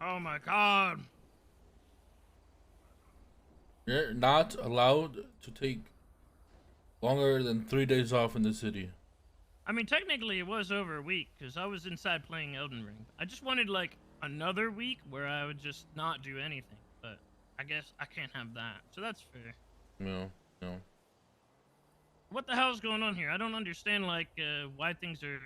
Oh my god. You're not allowed to take longer than 3 days off in the city. I mean, technically it was over a week because I was inside playing Elden Ring. I just wanted like another week where I would just not do anything, but I guess I can't have that. So that's fair. No, no. What the hell's going on here? I don't understand like why things are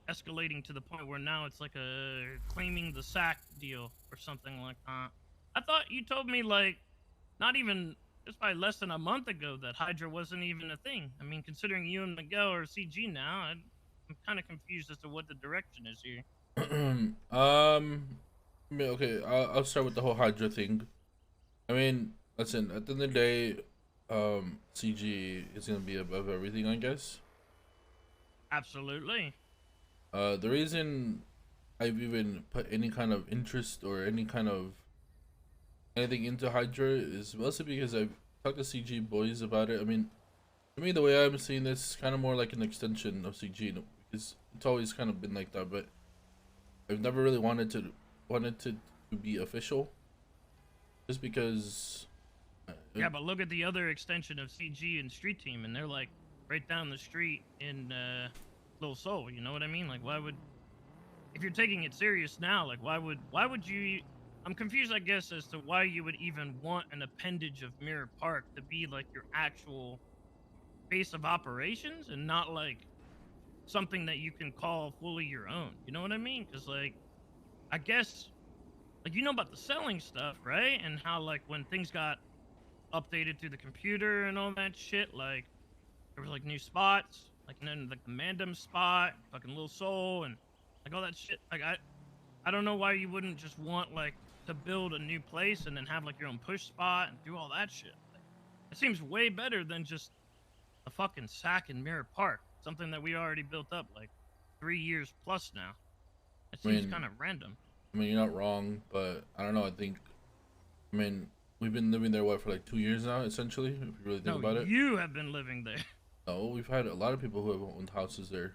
escalating to the point where now it's like a claiming the sack deal or something like that. I thought you told me like not even just by less than a month ago that Hydra wasn't even a thing. I mean, considering you and Miguel are CG now, I'm kind of confused as to what the direction is here. I mean, okay, I'll start with the whole Hydra thing. I mean, listen, at the end of the day, CG is gonna be above everything, I guess. Absolutely. The reason I've even put any kind of interest or any kind of anything into Hydra is mostly because I've talked to CG boys about it. I mean, to me, the way I'm seeing this is kind of more like an extension of CG, because it's always kind of been like that. But I've never really wanted to be official, just because. Yeah, but look at the other extension of CG and Street Team, and they're like right down the street in Little Soul. You know what I mean? Like, why would if you're taking it serious now, like why would you? I'm confused, I guess, as to why you would even want an appendage of Mirror Park to be like your actual base of operations and not like something that you can call fully your own. You know what I mean? Because like I guess like you know about the selling stuff, right? And how like when things got updated through the computer and all that shit, like there was like new spots, like and then like the Mandem spot, fucking Little Soul, and like all that shit. Like I don't know why you wouldn't just want like to build a new place and then have like your own push spot and do all that shit. Like, it seems way better than just a fucking sack in Mirror Park, something that we already built up like 3 years plus now. It I seems mean, kind of random. you're not wrong, but I don't know. I mean, we've been living there what for like 2 years now, essentially. If you really think No, about it. you have been living there. No, we've had a lot of people who have owned houses there.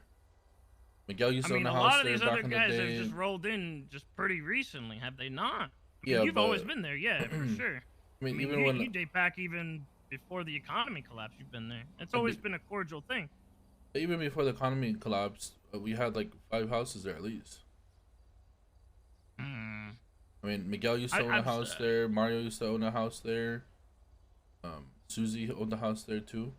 Miguel used I to own mean, a a house lot of there these other back in the guys have day. just rolled in just pretty recently, have they not? I mean, Yeah, you've always but been there, yeah, for I sure. I mean, mean, even you when you date back even before the economy collapsed. You've been there. It's I'd always be, been a cordial thing. even before the economy collapsed, we had like 5 houses there at least. Hmm. I mean, Miguel used to I, own a I've house there. Mario used to own a house there. Susie owned a house there too.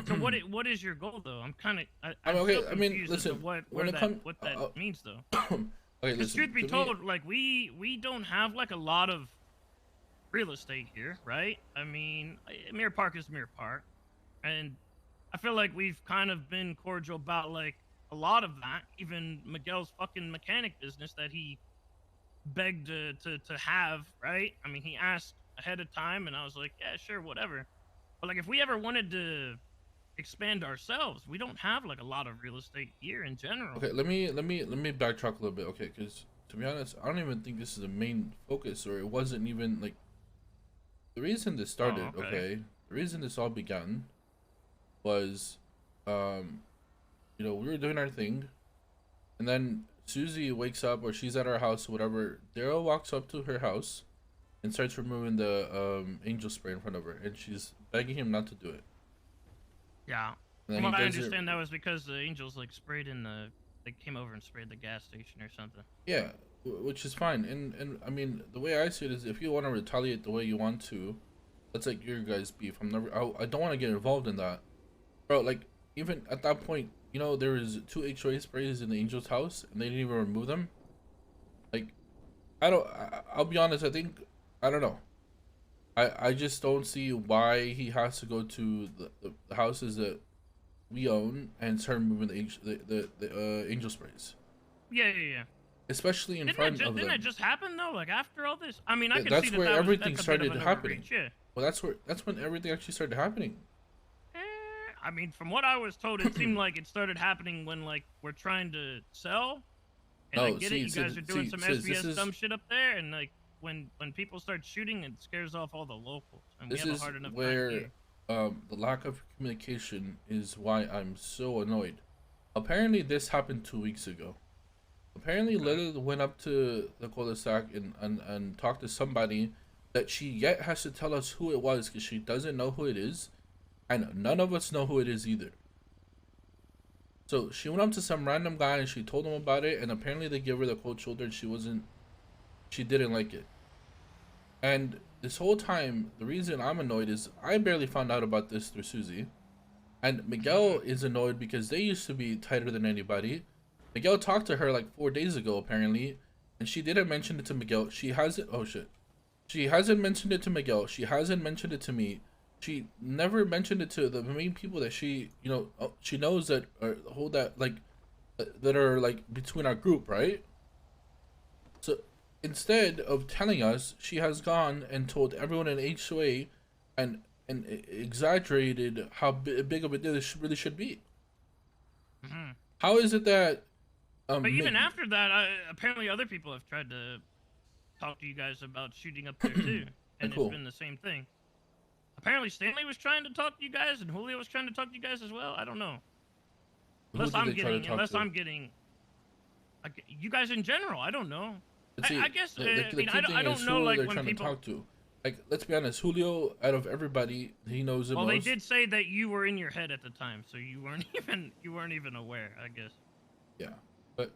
So what is your goal though? I'm kind of I mean, I'm still okay. I mean, confused as to listen. what When where it that comes, what that means though. okay, Because listen. truth be To me, told, like we don't have like a lot of real estate here, right? I mean, Mirror Park is Mirror Park, and I feel like we've kind of been cordial about like a lot of that. Even Miguel's fucking mechanic business that he begged to have, right? I mean, he asked ahead of time, and I was like, yeah, sure, whatever. But like, if we ever wanted to expand ourselves, we don't have like a lot of real estate here in general. okay. Let me backtrack a little bit, okay? Because to be honest, I don't even think this is the main focus, or it wasn't even like the reason this Oh, started. okay. Okay, the reason this all began was, um, we were doing our thing, and then Susie wakes up, or she's at our house, whatever. Daryl walks up to her house and starts removing the angel spray in front of her, and she's begging him not to do it. Yeah. And then From he what I does it. understand, that was because the Angels like sprayed in the they came over and sprayed the gas station or something. Yeah, which is fine. And I mean, the way I see it is, if you want to retaliate the way you want to, that's like your guys' beef. I don't want to get involved in that, bro. Like even at that point, there was two HOA sprays in the Angel's house, and they didn't even remove them. Like I'll be honest. I don't know. I just don't see why he has to go to the houses that we own and start moving the angel sprays, Yeah, yeah, yeah. especially in front of Didn't that them. just happen though? Like after all this? I mean, I Yeah, can see that's that where everything that's a bit of started an happening. overreach. Yeah. Well, that's when everything actually started happening. I mean, from what I was told, it seemed like it started happening when like we're trying to sell, and I No, get it. see, You guys are doing some sis, SBS dumb shit up there, and like when people start shooting, it scares off all the locals, and we this have a is hard enough time where here. the lack of communication is why I'm so annoyed. Apparently, this happened 2 weeks ago. Apparently, Okay. Lily went up to the cul-de-sac and talked to somebody that she yet has to tell us who it was because she doesn't know who it is, and none of us know who it is either. So she went up to some random guy and she told him about it, and apparently they give her the cold shoulder and she didn't like it. And this whole time, the reason I'm annoyed is I barely found out about this through Susie. And Mm-hmm. Miguel is annoyed because they used to be tighter than anybody. Miguel talked to her like 4 days ago, apparently, and she didn't mention it to Miguel. She hasn't. Oh shit. She hasn't mentioned it to Miguel. She hasn't mentioned it to me. She never mentioned it to the main people that she knows that hold that that are like between our group, right? So instead of telling us, she has gone and told everyone in HOA and exaggerated how big of a deal this really should be. Mm-hmm. How is it that But even Mig- after that, apparently other people have tried to talk to you guys about shooting up there too, and it's cool? been the same thing. Apparently Stanley was trying to talk to you guys, and Julio was trying to talk to you guys as well. I don't know. Who did they try to talk Unless to? I'm getting, like, you guys in general. I don't know. Let's see. I guess. I The mean, key thing I is don't know. who Like they're when trying to people. talk to. Like, let's be honest. Julio, out of everybody, he knows the Well, they most. did say that you were in your head at the time, so you weren't even aware. I guess. Yeah, but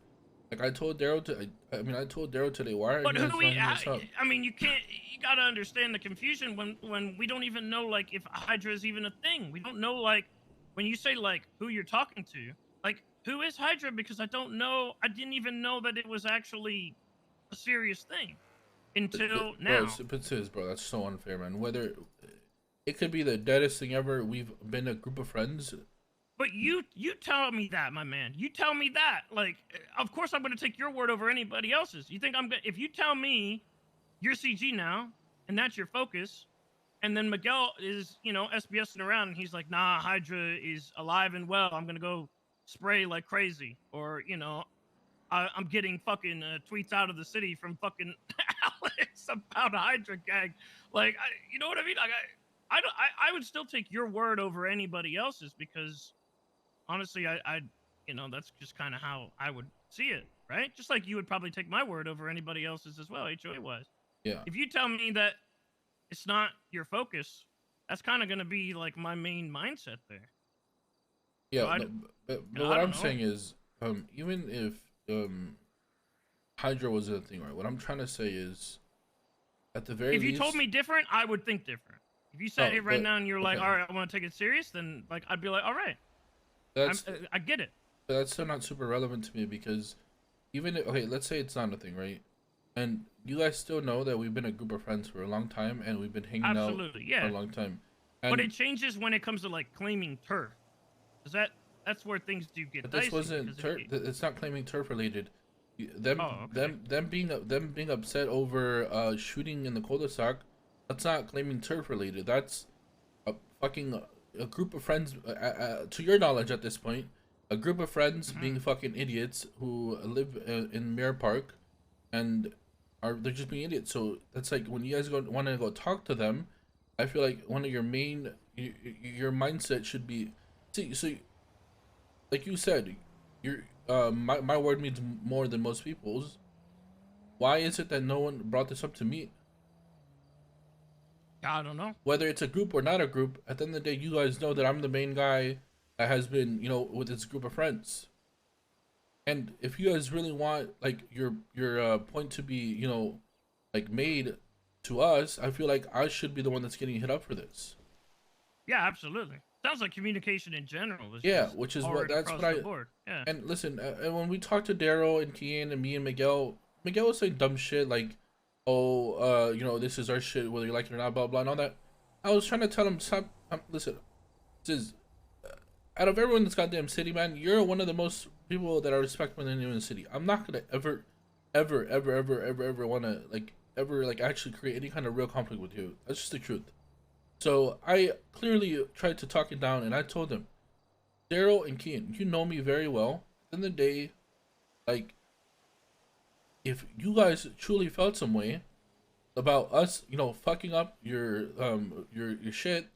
like I told Daryl to. I told Daryl today. Why aren't But you guys lining this up? I mean, you can't. You gotta understand the confusion when we don't even know like if Hydra is even a thing. We don't know like when you say like who you're talking to, like who is Hydra? Because I don't know. I didn't even know that it was actually a serious thing until Bro, now. it's his, bro. That's so unfair, man. Whether it could be the deadest thing ever. We've been a group of friends. But you tell me that, my man. You tell me that. Like, of course I'm gonna take your word over anybody else's. You think I'm gonna? If you tell me you're CG now and that's your focus, and then Miguel is, SBSing around and he's like, nah, Hydra is alive and well. I'm gonna go spray like crazy, or I'm getting fucking tweets out of the city from fucking Alex about Hydra gang. Like, you know what I mean? Like, I don't. I would still take your word over anybody else's because honestly, that's just kind of how I would see it, right? Just like you would probably take my word over anybody else's as well, HOA wise. Yeah, If you tell me that it's not your focus, that's kind of going to be like my main mindset there. So yeah. No, but what I don't I'm know. saying is, even if Hydra was a thing, right? What I'm trying to say is, at the very If you told least, me different, I would think different. If you said no. it right But now and you're like, okay, all right, I want to take it serious, then like I'd be like, all right, that's I get it. but that's still not super relevant to me because even if, okay, let's say it's not a thing, right? And you guys still know that we've been a group of friends for a long time and we've been hanging out Absolutely, for a yeah. long time. But And it changes when it comes to like claiming turf. Is that's where things do get but this dicey wasn't because if turf. you, It's not claiming turf related. oh, okay. Them being upset over shooting in the cul-de-sac. That's not claiming turf related. That's a fucking a group of friends. To your knowledge, at this point, a group of friends Hmm. being fucking idiots who live in Mirror Park and they're just being idiots. So that's like when you guys want to go talk to them. I feel like one of your main your mindset should be see. So like you said, your my word means more than most people's. Why is it that no one brought this up to me? I don't know. Whether it's a group or not a group, at the end of the day, you guys know that I'm the main guy that has been, with this group of friends. And if you guys really want like your point to be, like made to us, I feel like I should be the one that's getting hit up for this. Yeah, absolutely. Sounds like communication in general is Yeah, just which is what hard that's across what the I board. Yeah. and listen. And when we talked to Daryl and Kian and me and Miguel, Miguel was saying dumb shit like, "Oh, this is our shit, whether you like it or not," blah blah, and all that. I was trying to tell him, stop. Listen, this is out of everyone in this goddamn city, man. You're one of the most people that I respect more than anyone in the city. I'm not gonna ever want to ever actually create any kind of real conflict with you. That's just the truth. So I clearly tried to talk it down, and I told him, Daryl and Kian, you know me very well. At the end of the day, like, if you guys truly felt some way about us, fucking up your shit,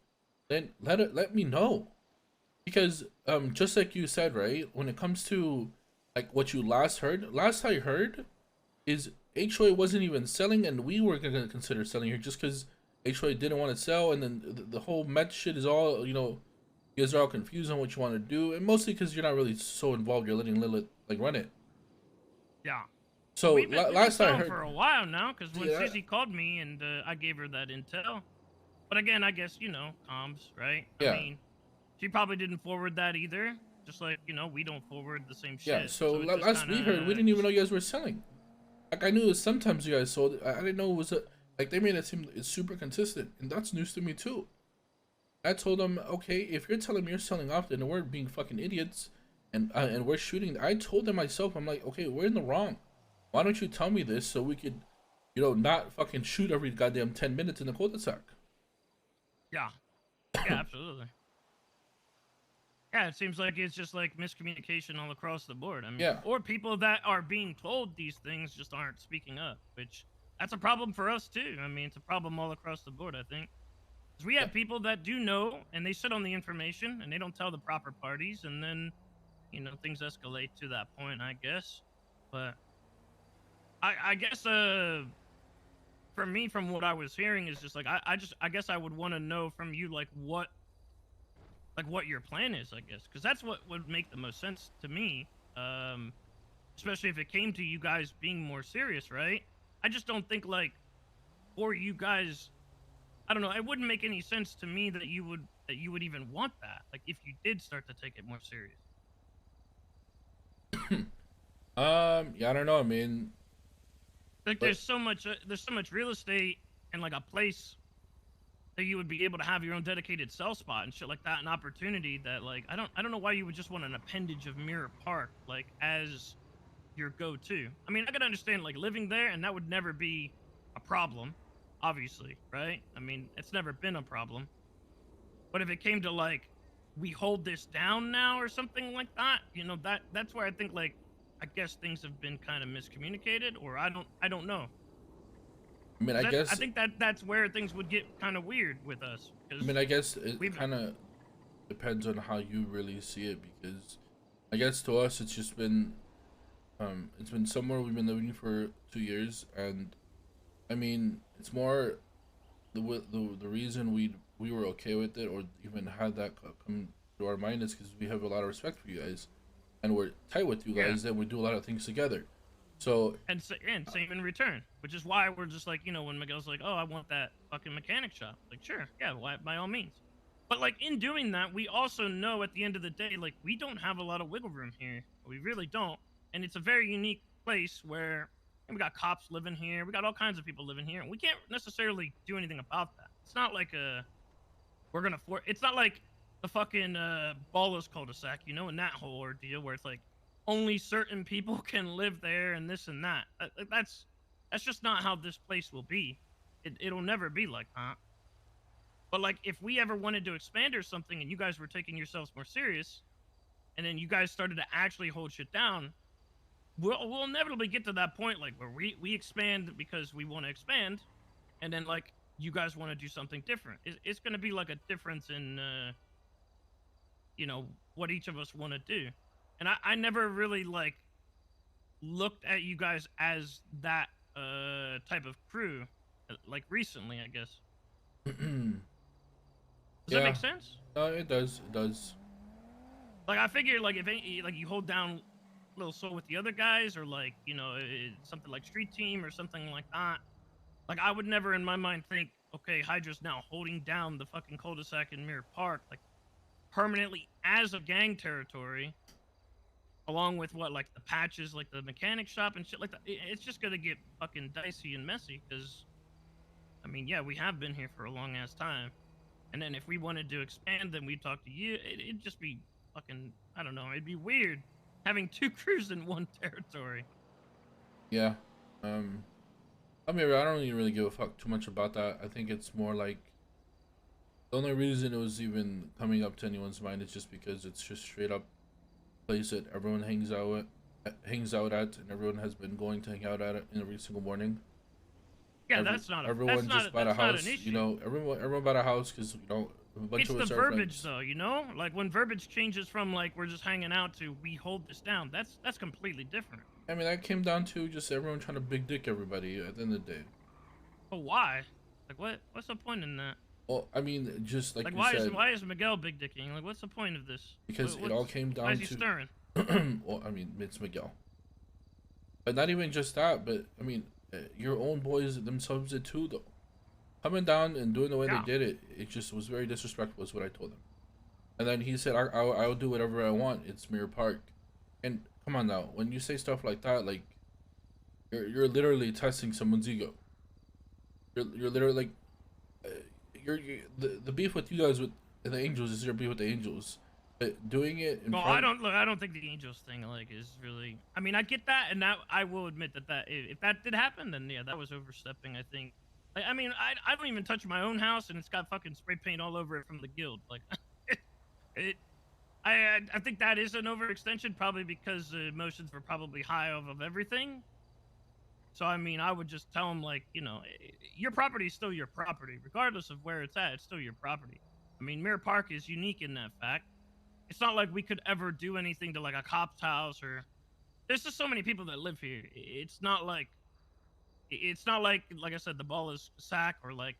then let me know. Because just like you said, right, when it comes to like what you last heard. Last I heard is HOA wasn't even selling, and we were gonna consider selling here just because HOA didn't want to sell, and then the whole Met shit is all, you know, you guys are all confused on what you want to do, and mostly because you're not really so involved. You're letting Lilith like run it. Yeah. So We've been last I selling heard, for a while now, because when yeah, Susie called me and I gave her that intel. But again, I guess, you know, comms, right? I yeah, mean, she probably didn't forward that either. Just like, you know, we don't forward the same yeah. shit. So So it just last kind we heard, we of didn't even know you guys were selling. Like I knew it was sometimes you guys sold. I didn't know it was a, like they made it seem it's super consistent, and that's news to me too. I told them, okay, if you're telling me you're selling often and we're being fucking idiots, and we're shooting, I told them myself, I'm like, okay, we're in the wrong. Why don't you tell me this so we could, you know, not fucking shoot every goddamn 10 minutes in the cul-de-sac? yeah. Yeah, absolutely. Yeah, it seems like it's just like miscommunication all across the board. I mean, Yeah, or people that are being told these things just aren't speaking up, which that's a problem for us too. I mean, it's a problem all across the board, I think. 'Cause we yeah. have people that do know and they sit on the information and they don't tell the proper parties, and then, you know, things escalate to that point, I guess. But I guess for me, from what I was hearing, is just like I guess I would want to know from you like what your plan is, I guess, because that's what would make the most sense to me. Um, Especially if it came to you guys being more serious, right? I just don't think like for you guys, I don't know. It wouldn't make any sense to me that you would even want that. Like if you did start to take it more serious. Yeah, I don't know. I mean, Like but there's so much real estate and like a place that you would be able to have your own dedicated sell spot and shit like that, an opportunity that like I don't know why you would just want an appendage of Mirror Park like as your go-to. I mean, I could understand like living there and that would never be a problem, obviously, right? I mean, it's never been a problem. But if it came to like we hold this down now or something like that, you know, that's where I think like I guess things have been kind of miscommunicated, or I don't know. I mean, 'Cause I I guess, think that's where things would get kind of weird with us I because mean, I guess it we've kind of depends on how you really see it, because I guess to us it's been somewhere we've been living for 2 years, and I mean, it's more the reason we were okay with it or even had that come to our mind is because we have a lot of respect for you guys, and we're tight with you yeah. guys, and we do a lot of things together. So And same in return, which is why we're just like, you know, when Miguel's like, oh, I want that fucking mechanic shop. Like, sure, yeah, why, by all means. But like in doing that, we also know at the end of the day, like we don't have a lot of wiggle room here. We really don't. And it's a very unique place where and we got cops living here. We got all kinds of people living here. And we can't necessarily do anything about that. It's not like it's not like the fucking Ballas cul-de-sac, you know, in that whole ordeal where it's like only certain people can live there and this and that. That's just not how this place will be. It'll never be like that. But like if we ever wanted to expand or something and you guys were taking yourselves more serious and then you guys started to actually hold shit down, we'll inevitably get to that point like where we expand because we want to expand, and then like you guys want to do something different. It's going to be like a difference in you know what each of us want to do. And I never really like looked at you guys as that type of crew like recently, I guess. Does that yeah, make sense? it does, it does. Like I figure like if any, like you hold down Little Soul with the other guys, or like you know something like Street Team or something like that. Like I would never in my mind think, okay, Hydra's now holding down the fucking cul-de-sac in Mirror Park like permanently as a gang territory, along with what like the patches, like the mechanic shop and shit like that. It's just gonna get fucking dicey and messy because I mean, yeah, we have been here for a long ass time. And then if we wanted to expand, then we'd talk to you. It'd just be fucking, I don't know, it'd be weird having two crews in one territory. Yeah, um, I mean, I don't even really give a fuck too much about that. I think it's more like the only reason it was even coming up to anyone's mind is just because it's just straight up place that everyone hangs out at, and everyone has been going to hang out at it in every single morning. Yeah, that's not Everyone just bought a that's not house, an you issue. know. Everyone bought a house because you know A bunch It's of the us are verbiage friends. though, you know? Like when verbiage changes from like we're just hanging out to we hold this down, that's completely different. I mean, that came down to just everyone trying to big dick everybody at the end of the day. But why? Like what's the point in that? Well, I mean, just like Like you said, why is Miguel big dicking? Like what's the point of this? because it all came Why is down he to, stirring? well, I mean, it's Miguel. But not even just that, but I mean, your own boys themselves did too, though. Coming down and doing the way they Yeah. did it, it just was very disrespectful, is what I told him. And then he said, I'll do whatever I want. It's Mirror Park. And come on now, when you say stuff like that, like, you're literally testing someone's ego. You're literally like, uh, the beef with you guys with the Angels is your beef with the Angels. But doing it in Well, front, I don't think the Angels thing like is really. I mean, I get that, and that I will admit that if that did happen, then yeah, that was overstepping. I think. Like, I mean, I don't even touch my own house, and it's got fucking spray paint all over it from the guild. Like, it. I think that is an overextension, probably because the emotions were probably high of everything. So I mean, I would just tell them like, you know, your property is still your property, regardless of where it's at. It's still your property. I mean, Mirror Park is unique in that fact. It's not like we could ever do anything to like a cop's house or. There's just so many people that live here. It's not like I said, the ball is sack or like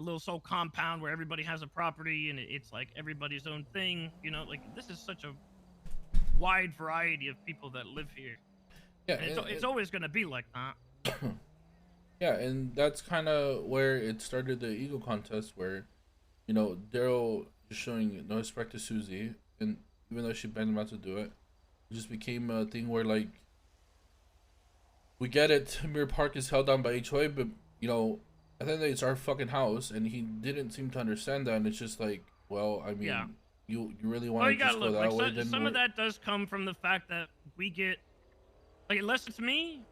a little soul compound where everybody has a property and it's like everybody's own thing. You know, like this is such a wide variety of people that live here, yeah, and it's always gonna be like that. yeah, and that's kind of where it started the ego contest, where, you know, Daryl is showing no respect to Susie, and even though she begged him not to do it, it just became a thing where like, we get it, Mirror Park is held down by HOA, but you know, I think that it's our fucking house, and he didn't seem to understand that, and it's just like, well, I mean, Yeah. you really Well, want you to gotta just go look that like way, then some of that does come from the fact that we get like unless it's me,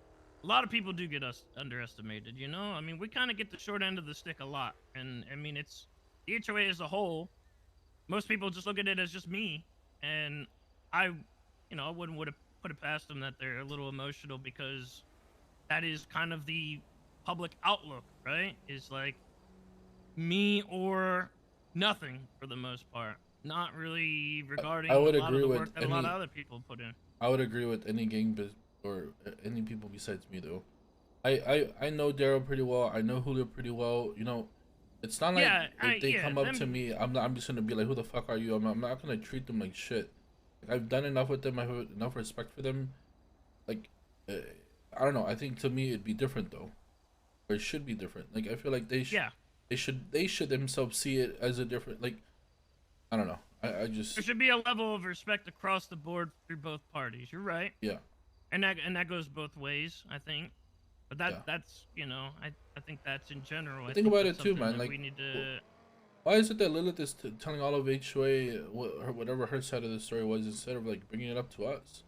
a lot of people do get us underestimated. You know, I mean, we kind of get the short end of the stick a lot, and I mean, it's the HOA as a whole. Most people just look at it as just me, and I, you know, I wouldn't would have put it past them that they're a little emotional because that is kind of the public outlook, right? Is like me or nothing for the most part. Not really I regarding a would lot of agree the with work that a lot of any other people put in. I would agree with any or any people besides me though. I know Daryl pretty well. I know Julio pretty well. You know, it's not like Yeah, if they yeah, come up to them. me, I'm just gonna be like, who the fuck are you? I'm not gonna treat them like shit. Like, I've done enough with them. I have enough respect for them. Like, uh, I don't know. I think to me it'd be different though, or it should be different. Like I feel like Yeah, they should themselves see it as a different. Like, I don't know. I there just, should be a level of respect across the board through both parties. You're right, yeah, and that goes both ways, I think. But yeah. that's you know, I think that's in general. But I think think about that's it too, something man. that Like, we need to. why is it that Lilith is telling all of HOA whatever her side of the story was, instead of like bringing it up to us,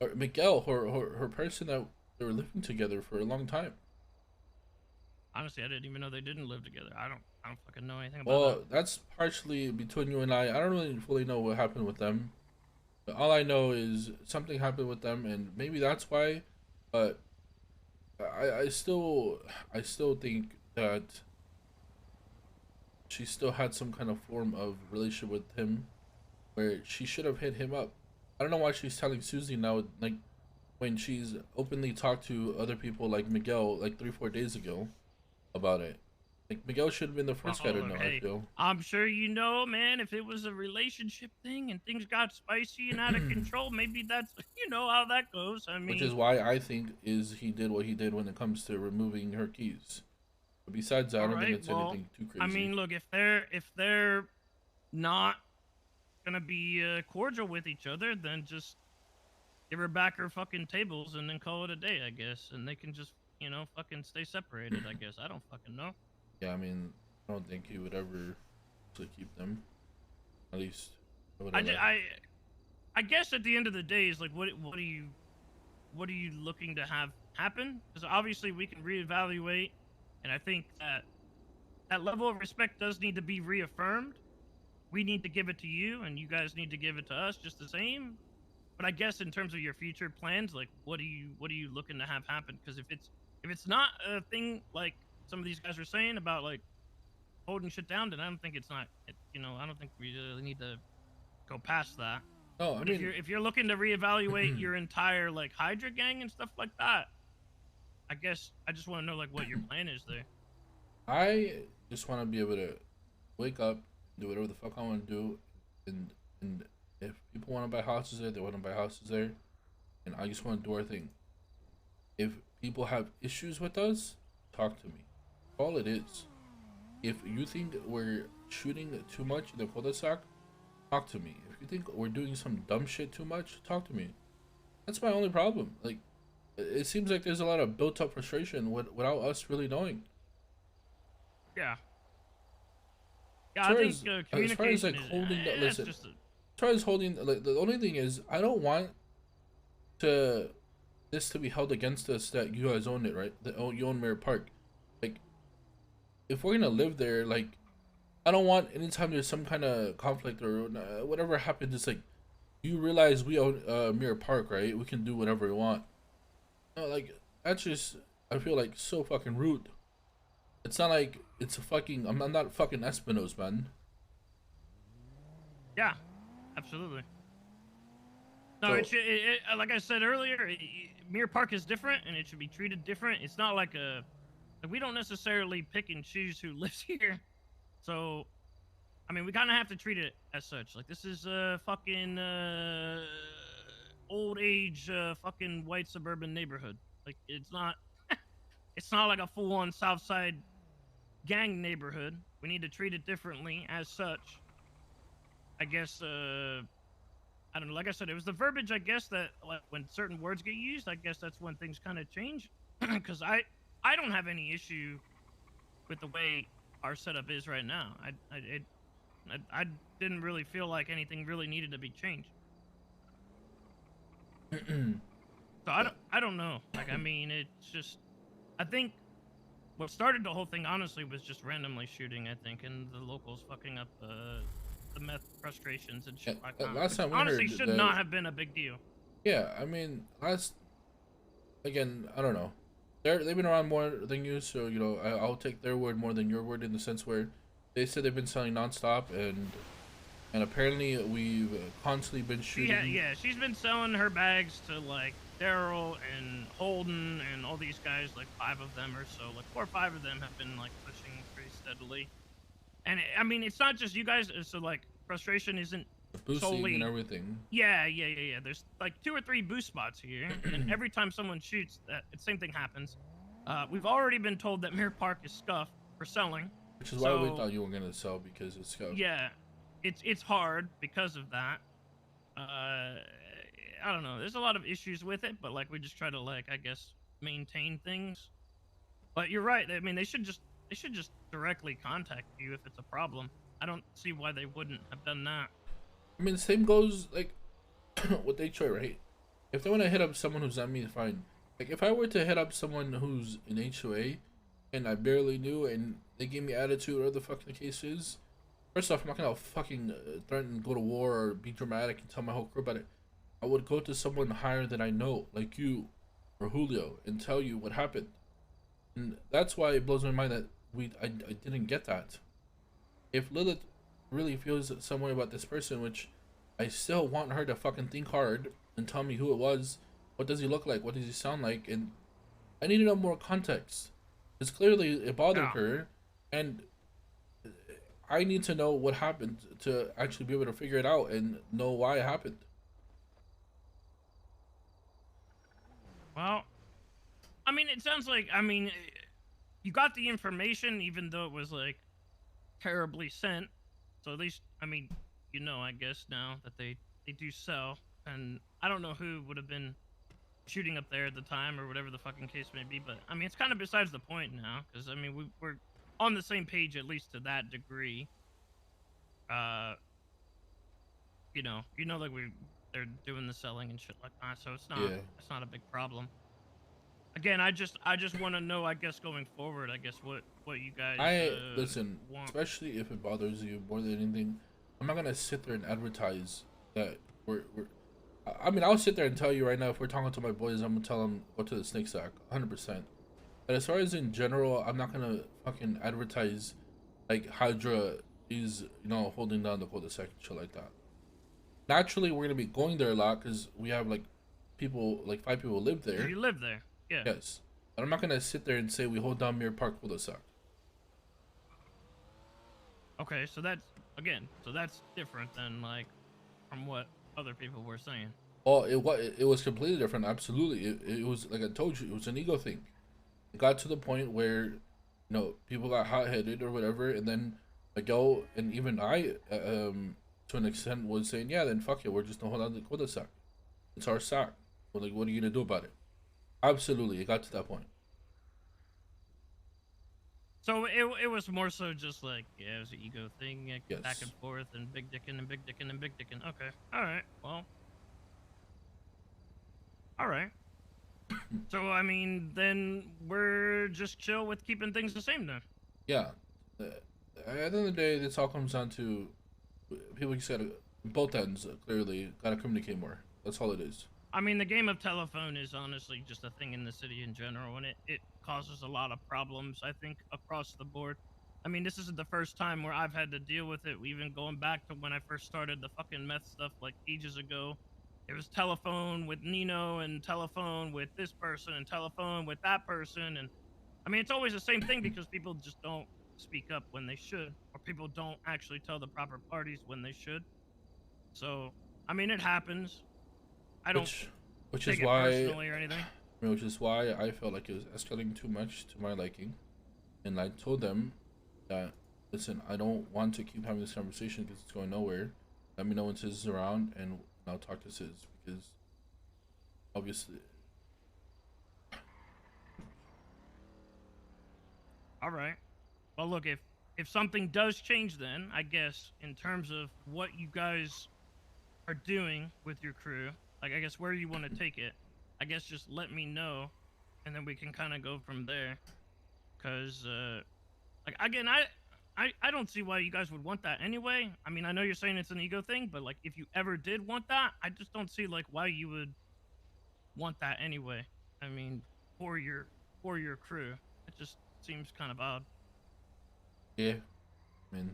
or Miguel, her person that they were living together for a long time? Honestly, I didn't even know they didn't live together. I don't fucking know anything about that. Well, that's partially between you and I. I don't really fully know what happened with them. But all I know is something happened with them, and maybe that's why. But I still think that she still had some kind of form of relationship with him, where she should have hit him up. I don't know why she's telling Susie now, like when she's openly talked to other people like Miguel like 3 4 days ago about it. Like Miguel should have been the first guy Oh, to look, know, I hey, feel. I'm sure you know, man. If it was a relationship thing and things got spicy and out of control, maybe that's you know how that goes. I Which is mean, why I think is he did what he did when it comes to removing her keys. But besides that, I all don't think right, it's well, anything too I crazy. mean, look, if they're not gonna be cordial with each other, then just give her back her fucking tables and then call it a day, I guess, and they can just you know fucking stay separated. I guess I don't fucking know. Yeah, I mean, I don't think he would ever actually keep them. At least I would I, have ju- let. I guess at the end of the day is like what are you looking to have happen? Because obviously we can reevaluate, and I think that that level of respect does need to be reaffirmed. We need to give it to you, and you guys need to give it to us just the same. But I guess in terms of your future plans, like what are you looking to have happen? Because if it's not a thing like some of these guys are saying about like holding shit down, then I don't think it's not you know, I don't think we really need to go past that. No, I But mean, if you're looking to reevaluate your entire like Hydra gang and stuff like that, I guess I just want to know like what your plan is there. I just want to be able to wake up, do whatever the fuck I want to do, and and if people want to buy houses there, they want to buy houses there, and I just want to do our thing. If people have issues with us, talk to me. All it is. If you think we're shooting too much in the cul-de-sac, talk to me. If you think we're doing some dumb shit too much, talk to me. That's my only problem. Like, it seems like there's a lot of built-up frustration without us really knowing. Yeah. As Yeah, I far think as, as far as communication like is holding the that's listen, just a, as far as holding, like, the only thing is I don't want to this to be held against us that you guys own it, right? That you own Mirror Park. Like, if we're gonna live there, like, I don't want anytime there's some kind of conflict or whatever happens, it's like, you realize we own Mirror Park, right? We can do whatever we want. No, like, that's just, I feel like so fucking rude. It's not like it's a fucking, I'm not fucking Espinos, man. yeah, absolutely. No, So, like I said earlier, Mirror Park is different and it should be treated different. It's not like like we don't necessarily pick and choose who lives here. So, I mean, we kind of have to treat it as such. Like this is a fucking old age fucking white suburban neighborhood. Like it's not like a full on South Side gang neighborhood. We need to treat it differently as such. I guess I don't know. Like I said, it was the verbiage. I guess that like when certain words get used, I guess that's when things kind of change. Because I don't have any issue with the way our setup is right now. I didn't really feel like anything really needed to be changed. So I don't know. Like I mean, it's just I think what started the whole thing honestly was just randomly shooting. I think and the locals fucking up the meth frustrations and shit like that. last Which time we honestly heard should that, not have been a big deal. yeah, I mean, again, I don't know. They've been around more than you, so you know I'll take their word more than your word in the sense where they said they've been selling nonstop, and apparently we've constantly been shooting. Yeah, she's been selling her bags to like Daryl and Holden and all these guys, like 5 of them or so, like 4 or 5 of them have been like pushing pretty steadily. And I mean, it's not just you guys. So like, frustration isn't Boosting solely. and everything. Yeah. There's like 2 or 3 boost spots here, and every time someone shoots, that same thing happens. We've already been told that Mirror Park is scuffed for selling. Which is why we thought you were gonna sell because it's scuffed. Yeah, it's hard because of that. I don't know. There's a lot of issues with it, but like we just try to like I guess maintain things. But you're right. I mean, they should just directly contact you if it's a problem. I don't see why they wouldn't have done that. I mean, the same goes like with Detroit, right? If they want to hit up someone who's not me, fine. Like if I were to hit up someone who's in HOA and I barely knew and they gave me attitude or whatever the fuck the case is, first off, I'm not gonna fucking threaten to go to war or be dramatic and tell my whole crew about it. I would go to someone higher than I know, like you or Julio, and tell you what happened. And that's why it blows my mind that I didn't get that. If Lilith really feels some way about this person, which I still want her to fucking think hard and tell me who it was, what does he look like, what does he sound like, and I need to know more context. Because clearly it bothered her, and I need to know what happened to actually be able to figure it out and know why it happened. Well, I mean, it sounds like you got the information, even though it was like terribly sent. So at least, I mean, you know, I guess now that they do sell, and I don't know who would have been shooting up there at the time or whatever the fucking case may be, but I mean, it's kind of besides the point now, because I mean, we're on the same page at least to that degree. You know, like they're doing the selling and shit like that, so it's not a big problem. Again, I just want to know, I guess, going forward, I guess what you guys listen, want. especially if it bothers you more than anything, I'm not gonna sit there and advertise that we're I mean, I'll sit there and tell you right now, if we're talking to my boys, I'm gonna tell them go to the snake sack 100%. But as far as in general, I'm not gonna fucking advertise like Hydra he's holding down the cul-de-sac and shit like that. Naturally, we're gonna be going there a lot because we have like people, like 5 people live there. You live there, yeah. Yes, but I'm not gonna sit there and say we hold down Mirror Park cul-de-sac. Okay, so that's different than like from what other people were saying. Oh, it was completely different. Absolutely, it was like I told you, it was an ego thing. It got to the point where people got hot-headed or whatever, and then Miguel and even I, to an extent, was saying, yeah, then fuck it, we're just gonna hold on to the cul-de-sac. It's our sack. But like, what are you gonna do about it? Absolutely, it got to that point. So it was more so just like, yeah, it was an ego thing, like, Yes. back and forth and big dickin' and big dickin' and big dickin'. Okay, all right, well, all right. So I mean, then we're just chill with keeping things the same then. Yeah. At the end of the day, this all comes down to people. You said both ends clearly gotta communicate more. That's all it is. I mean, the game of telephone is honestly just a thing in the city in general, and it causes a lot of problems, I think, across the board. I mean, this isn't the first time where I've had to deal with it. Even going back to when I first started the fucking meth stuff like ages ago. It was telephone with Nino and telephone with this person and telephone with that person. And I mean, it's always the same thing because people just don't speak up when they should, or people don't actually tell the proper parties when they should. So, I mean, it happens. I don't Which take is it why, personally or anything. which is why I felt like it was escalating too much to my liking, and I told them that, listen, I don't want to keep having this conversation because it's going nowhere. Let me know when Sis is around, and I'll talk to Sis because obviously. All right. Well, look, if something does change, then I guess in terms of what you guys are doing with your crew, like I guess where you want to take it, I guess just let me know, and then we can kind of go from there. Cause like again, I don't see why you guys would want that anyway. I mean, I know you're saying it's an ego thing, but like if you ever did want that, I just don't see like why you would want that anyway. I mean, for your crew, it just seems kind of odd. Yeah, I mean,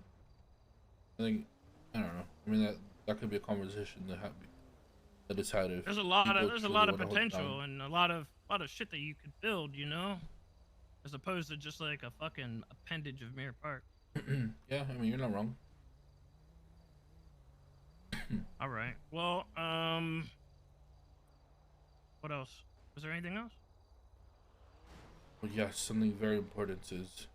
I think I don't know. I mean that could be a conversation that is had if There's a truly lot of want to hold it potential down. and a lot of shit that you could build, you know, as opposed to just like a fucking appendage of Mirror Park. Yeah, I mean you're not wrong. All right. Well, what else? Was there anything else? But yes, something very important is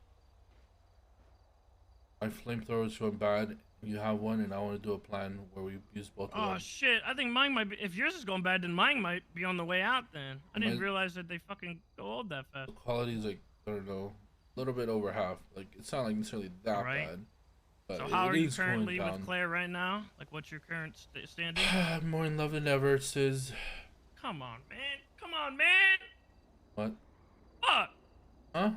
my flamethrowers went bad. You have one, and I want to do a plan where we use both of Oh them. shit! I think mine might be. If yours is going bad, then mine might be on the way out. Then I didn't My realize that they fucking go old that fast. the quality is like I don't know, a little bit over half. Like it's not like necessarily All that right. bad, but So how it are you is going currently with down. Claire right now? Like, what's your current standing? I'm more in love than ever, Sis. Come on, man. Come on, man. What? Fuck. Huh?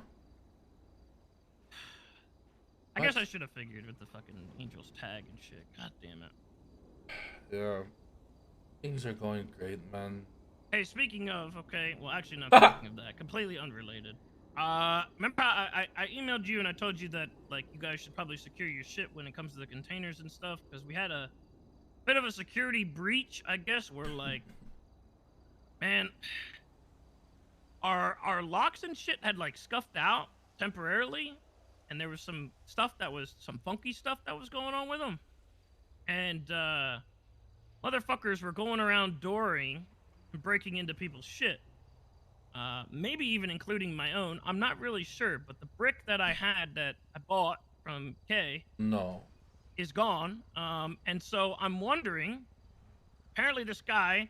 I What? guess I should have figured with the fucking Angels tag and shit. God damn it. Yeah. Things are going great, man. Hey, speaking of, okay, well, actually, not speaking of that, completely unrelated. Remember I emailed you and I told you that, like, you guys should probably secure your shit when it comes to the containers and stuff, because we had a bit of a security breach, I guess, where, like, man, our locks and shit had, like, scuffed out temporarily, and there was some funky stuff that was going on with them. And, motherfuckers were going around dooring and breaking into people's shit. Maybe even including my own. I'm not really sure, but the brick that I had that I bought from Kay No. is gone. And so I'm wondering, apparently this guy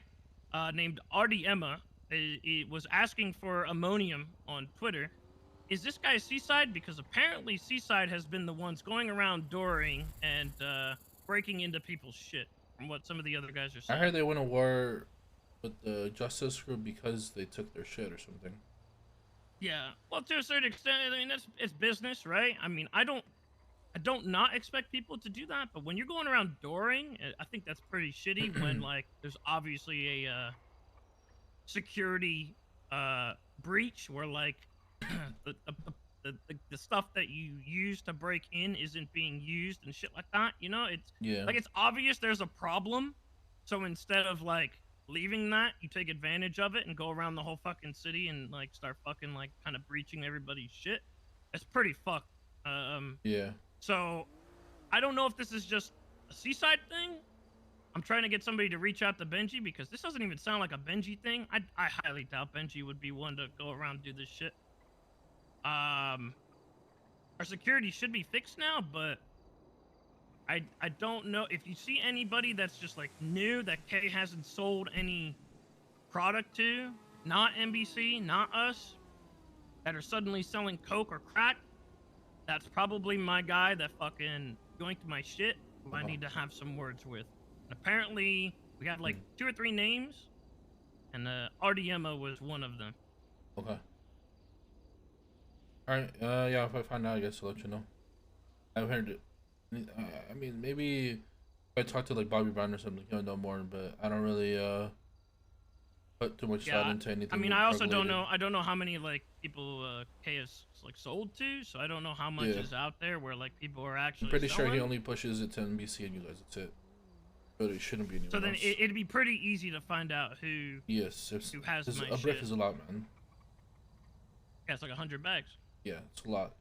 named Artie Emma he was asking for ammonium on Twitter. Is this guy Seaside? Because apparently Seaside has been the ones going around dooring and breaking into people's shit, from what some of the other guys are I saying. heard they went to war with the Justice Group because they took their shit or something. Yeah, well, to a certain extent, I mean it's business, right? I mean, I don't not expect people to do that, but when you're going around dooring, I think that's pretty shitty. When like there's obviously a security breach where like the the stuff that you use to break in isn't being used and shit like that. You know, it's Yeah. like it's obvious there's a problem. So instead of like leaving that, you take advantage of it and go around the whole fucking city and like start fucking like kind of breaching everybody's shit. It's pretty fucked. Yeah. So I don't know if this is just a seaside thing. I'm trying to get somebody to reach out to Benji because this doesn't even sound like a Benji thing. I highly doubt Benji would be one to go around and do this shit. Our security should be fixed now, but I don't know if you see anybody that's just like new that K hasn't sold any product to, not NBC, not us, that are suddenly selling coke or crack. That's probably my guy that fucking yoinked my shit, who I need to have some words with. And apparently, we got like 2 or 3 names, and RDMO was one of them. Okay. Alright, yeah, if I find out, I guess I'll let you know. I've heard it. I mean, maybe if I talk to like Bobby Brown or something, he'll know more, but I don't really, put too much thought into anything. I mean, I also don't know, I don't know how many, like, people, K has, like, sold to, so I don't know how much is out there where, like, people are actually I'm pretty selling. sure he only pushes it to NBC and you guys, that's it. But it shouldn't be anyone So then else. it'd be pretty easy to find out who, who has my a brick is a lot, man. Yeah, it's like 100 bags. Yeah, it's a lot.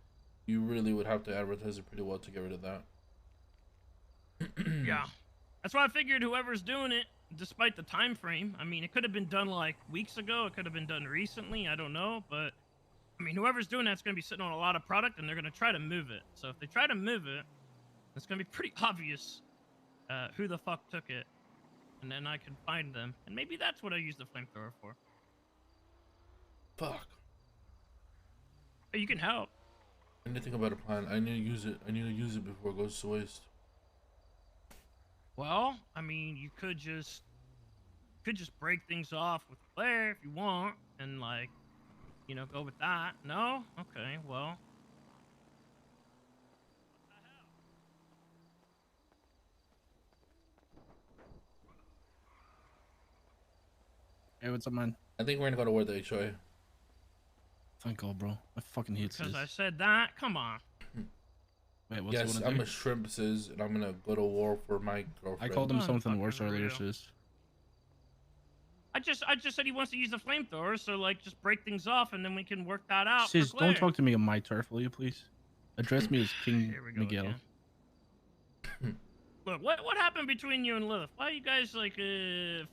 You really would have to advertise it pretty well to get rid of that. Yeah. That's why I figured whoever's doing it, despite the time frame, I mean, it could have been done like weeks ago, it could have been done recently, I don't know, but I mean, whoever's doing that's going to be sitting on a lot of product and they're going to try to move it. So if they try to move it, it's going to be pretty obvious who the fuck took it, and then I can find them, and maybe that's what I use the flamethrower for. Fuck. But you can help. I need to think about a plan. I need to use it. I need to use it before it goes to waste. Well, I mean, you could just break things off with flare if you want, and like, you know, go with that. No? Okay, well. Hey, what's up, man? I think we're gonna go to war the HOA. Thank God, bro. I fucking hate Because this. I said that? Come on. Wait, what's Yes, I'm a shrimp, sis, and I'm gonna go to war for my girlfriend. I called him Not something fucking worse earlier, real. sis. I just said he wants to use the flamethrower, so like just break things off and then we can work that out. Sis, for don't Claire. talk to me on my turf, will you, please? Address me as King Here we go Miguel. again. Look, what happened between you and Lilith? Why are you guys like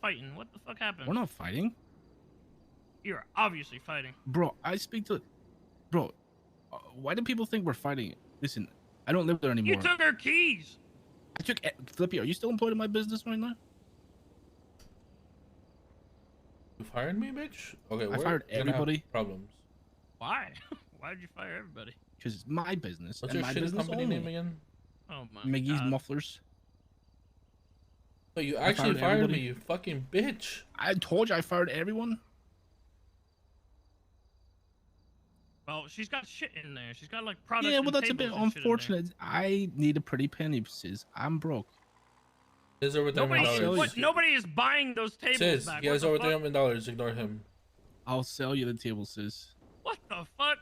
fighting? What the fuck happened? We're not fighting. You're obviously fighting. Bro, I speak to... Bro, why do people think we're fighting? Listen, I don't live there anymore. You took her keys. I took... Flippy, are you still employed in my business right now? You fired me, bitch? Okay, I we're fired gonna have everybody. Problems. Why? Why did you fire everybody? Because it's my business. What's and your my shitty business company only. name again? Oh my McGee's God. Mufflers. So you actually fired fired me, everybody. you fucking bitch. I told you I fired everyone. Well, she's got shit in there. She's got like products. Yeah, well, and that's a bit tables and shit in there. unfortunate. I need a pretty penny, sis. I'm broke. He's over Nobody, $300. nobody is buying those tables Sis, back. he has What over the fuck? $300. Ignore him. I'll sell you the table, sis. What the fuck?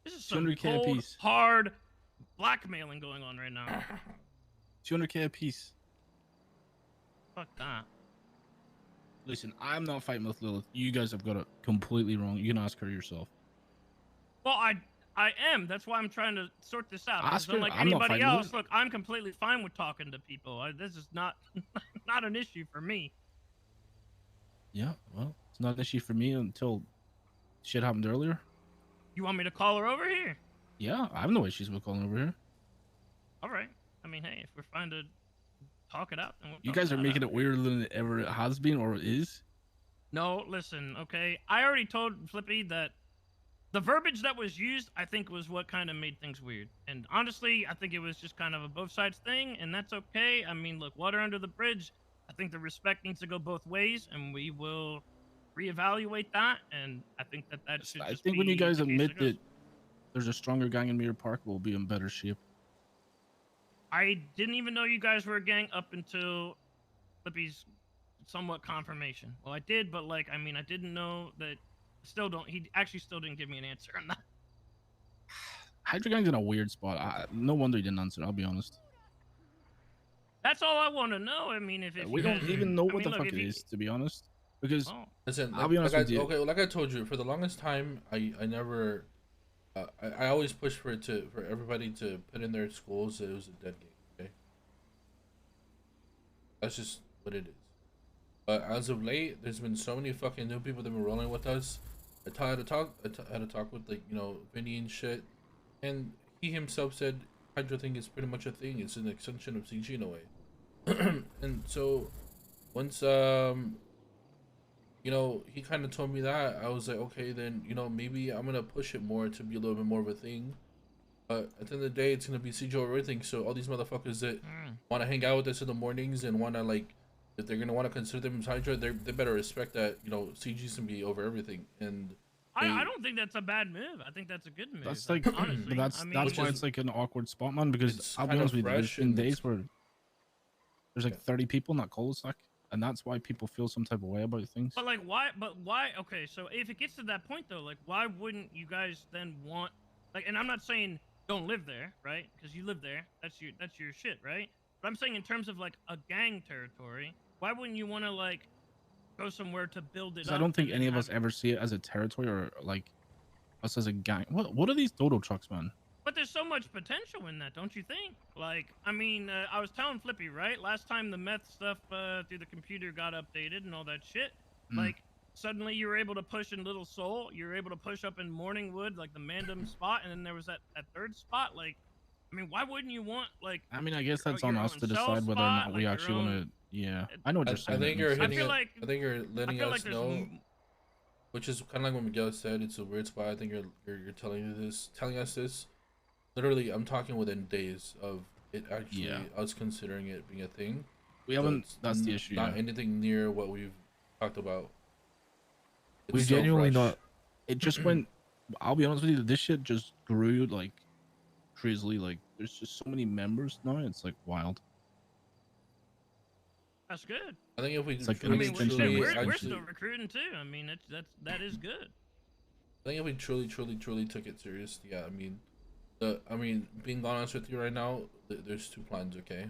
This is some 200K a cold, piece. hard blackmailing going on right now. 200K a piece. Fuck that. Listen, I'm not fighting with Lilith. You guys have got it completely wrong. You can ask her yourself. Well, I am. That's why I'm trying to sort this out. Ask Because her. unlike I'm not anybody fighting with else, look, I'm completely fine with talking to people. This is not not an issue for me. Yeah, well, it's not an issue for me until shit happened earlier. You want me to call her over here? Yeah, I have no issues with calling over here. All right. I mean, hey, if we're fine to talk it out, then we'll You talk guys are that making out. it weirder than it ever has been or is. No, listen, okay? I already told Flippy that the verbiage that was used, I think, was what kind of made things weird. And honestly, I think it was just kind of a both sides thing, and that's okay. I mean, look, water under the bridge. I think the respect needs to go both ways, and we will reevaluate that. And I think that should. I just think when you be guys the case admit it goes. that there's a stronger gang in Mirror Park, we'll be in better shape. I didn't even know you guys were a gang up until Flippy's somewhat confirmation. Well, I did, but like, I mean, I didn't know that. Still don't. He actually still didn't give me an answer on that. Hydra Gang's in a weird spot. No wonder he didn't answer. I'll be honest. That's all I want to know. I mean, if We you don't guys- even know I what the mean, fuck look, it if is, to be honest. Because Oh. Listen, I'll be honest with you. Okay, like I told you, for the longest time, I never, I always pushed for everybody to put in their schools that it was a dead game. Okay, that's just what it is. But as of late, there's been so many fucking new people that have been rolling with us. I had a talk with, like, you know, Vinny and shit, and he himself said Hydra thing is pretty much a thing. It's an extension of CG in a way. And so once you know, he kind of told me that, I was like, okay, then, you know, maybe I'm gonna push it more to be a little bit more of a thing. But at the end of the day, it's gonna be CG over everything. So all these motherfuckers that want to hang out with us in the mornings and want to, like, if they're gonna want to consider them as Hydra, they better respect that, you know, CG's gonna be over everything. And I don't think that's a bad move. I think that's a good move. that's like, honestly, that's I mean, why it's like an awkward spot, man. Because I'll be kind honest of with you, there's fresh been and days where there's like 30 people in that cul-de-sac, and that's why people feel some type of way about things. But like, why? But why? Okay, so if it gets to that point though, like, why wouldn't you guys then want, like, and I'm not saying don't live there, right? Because you live there. That's your shit, right? But I'm saying in terms of like a gang territory, why wouldn't you want to like go somewhere to build it up? I don't think and any then of us have- ever see it as a territory or like us as a gang. What are these dodo trucks, man? But there's so much potential in that, don't you think? Like, I mean, I was telling Flippy, right? Last time the meth stuff through the computer got updated and all that shit, like, suddenly you were able to push in Little Seoul, you were able to push up in Morningwood, like the Mandem spot, and then there was that third spot. Like, I mean, why wouldn't you want, like... I mean, I guess that's your on us own to cell decide whether or spot, not we like actually your want own- to. Yeah, I know what you're saying. I think that you're makes I hitting feel it. like... I think you're I letting feel us like there's... know, which is kind of like what Miguel said. It's a weird spot. I think you're telling us this. Literally, I'm talking within days of it actually us considering it being a thing. We So haven't. it's That's the issue. Not anything near what we've talked about. It's We've so genuinely fresh. not. It just went. I'll be honest with you. This shit just grew like crazily. Like, there's just so many members now. It's like wild. That's good. I think if we It's like I an mean, extension shit, of we're extension. still recruiting too. I mean, that is good. I think if we truly took it serious, yeah. I mean, being honest with you right now, there's two plans, okay?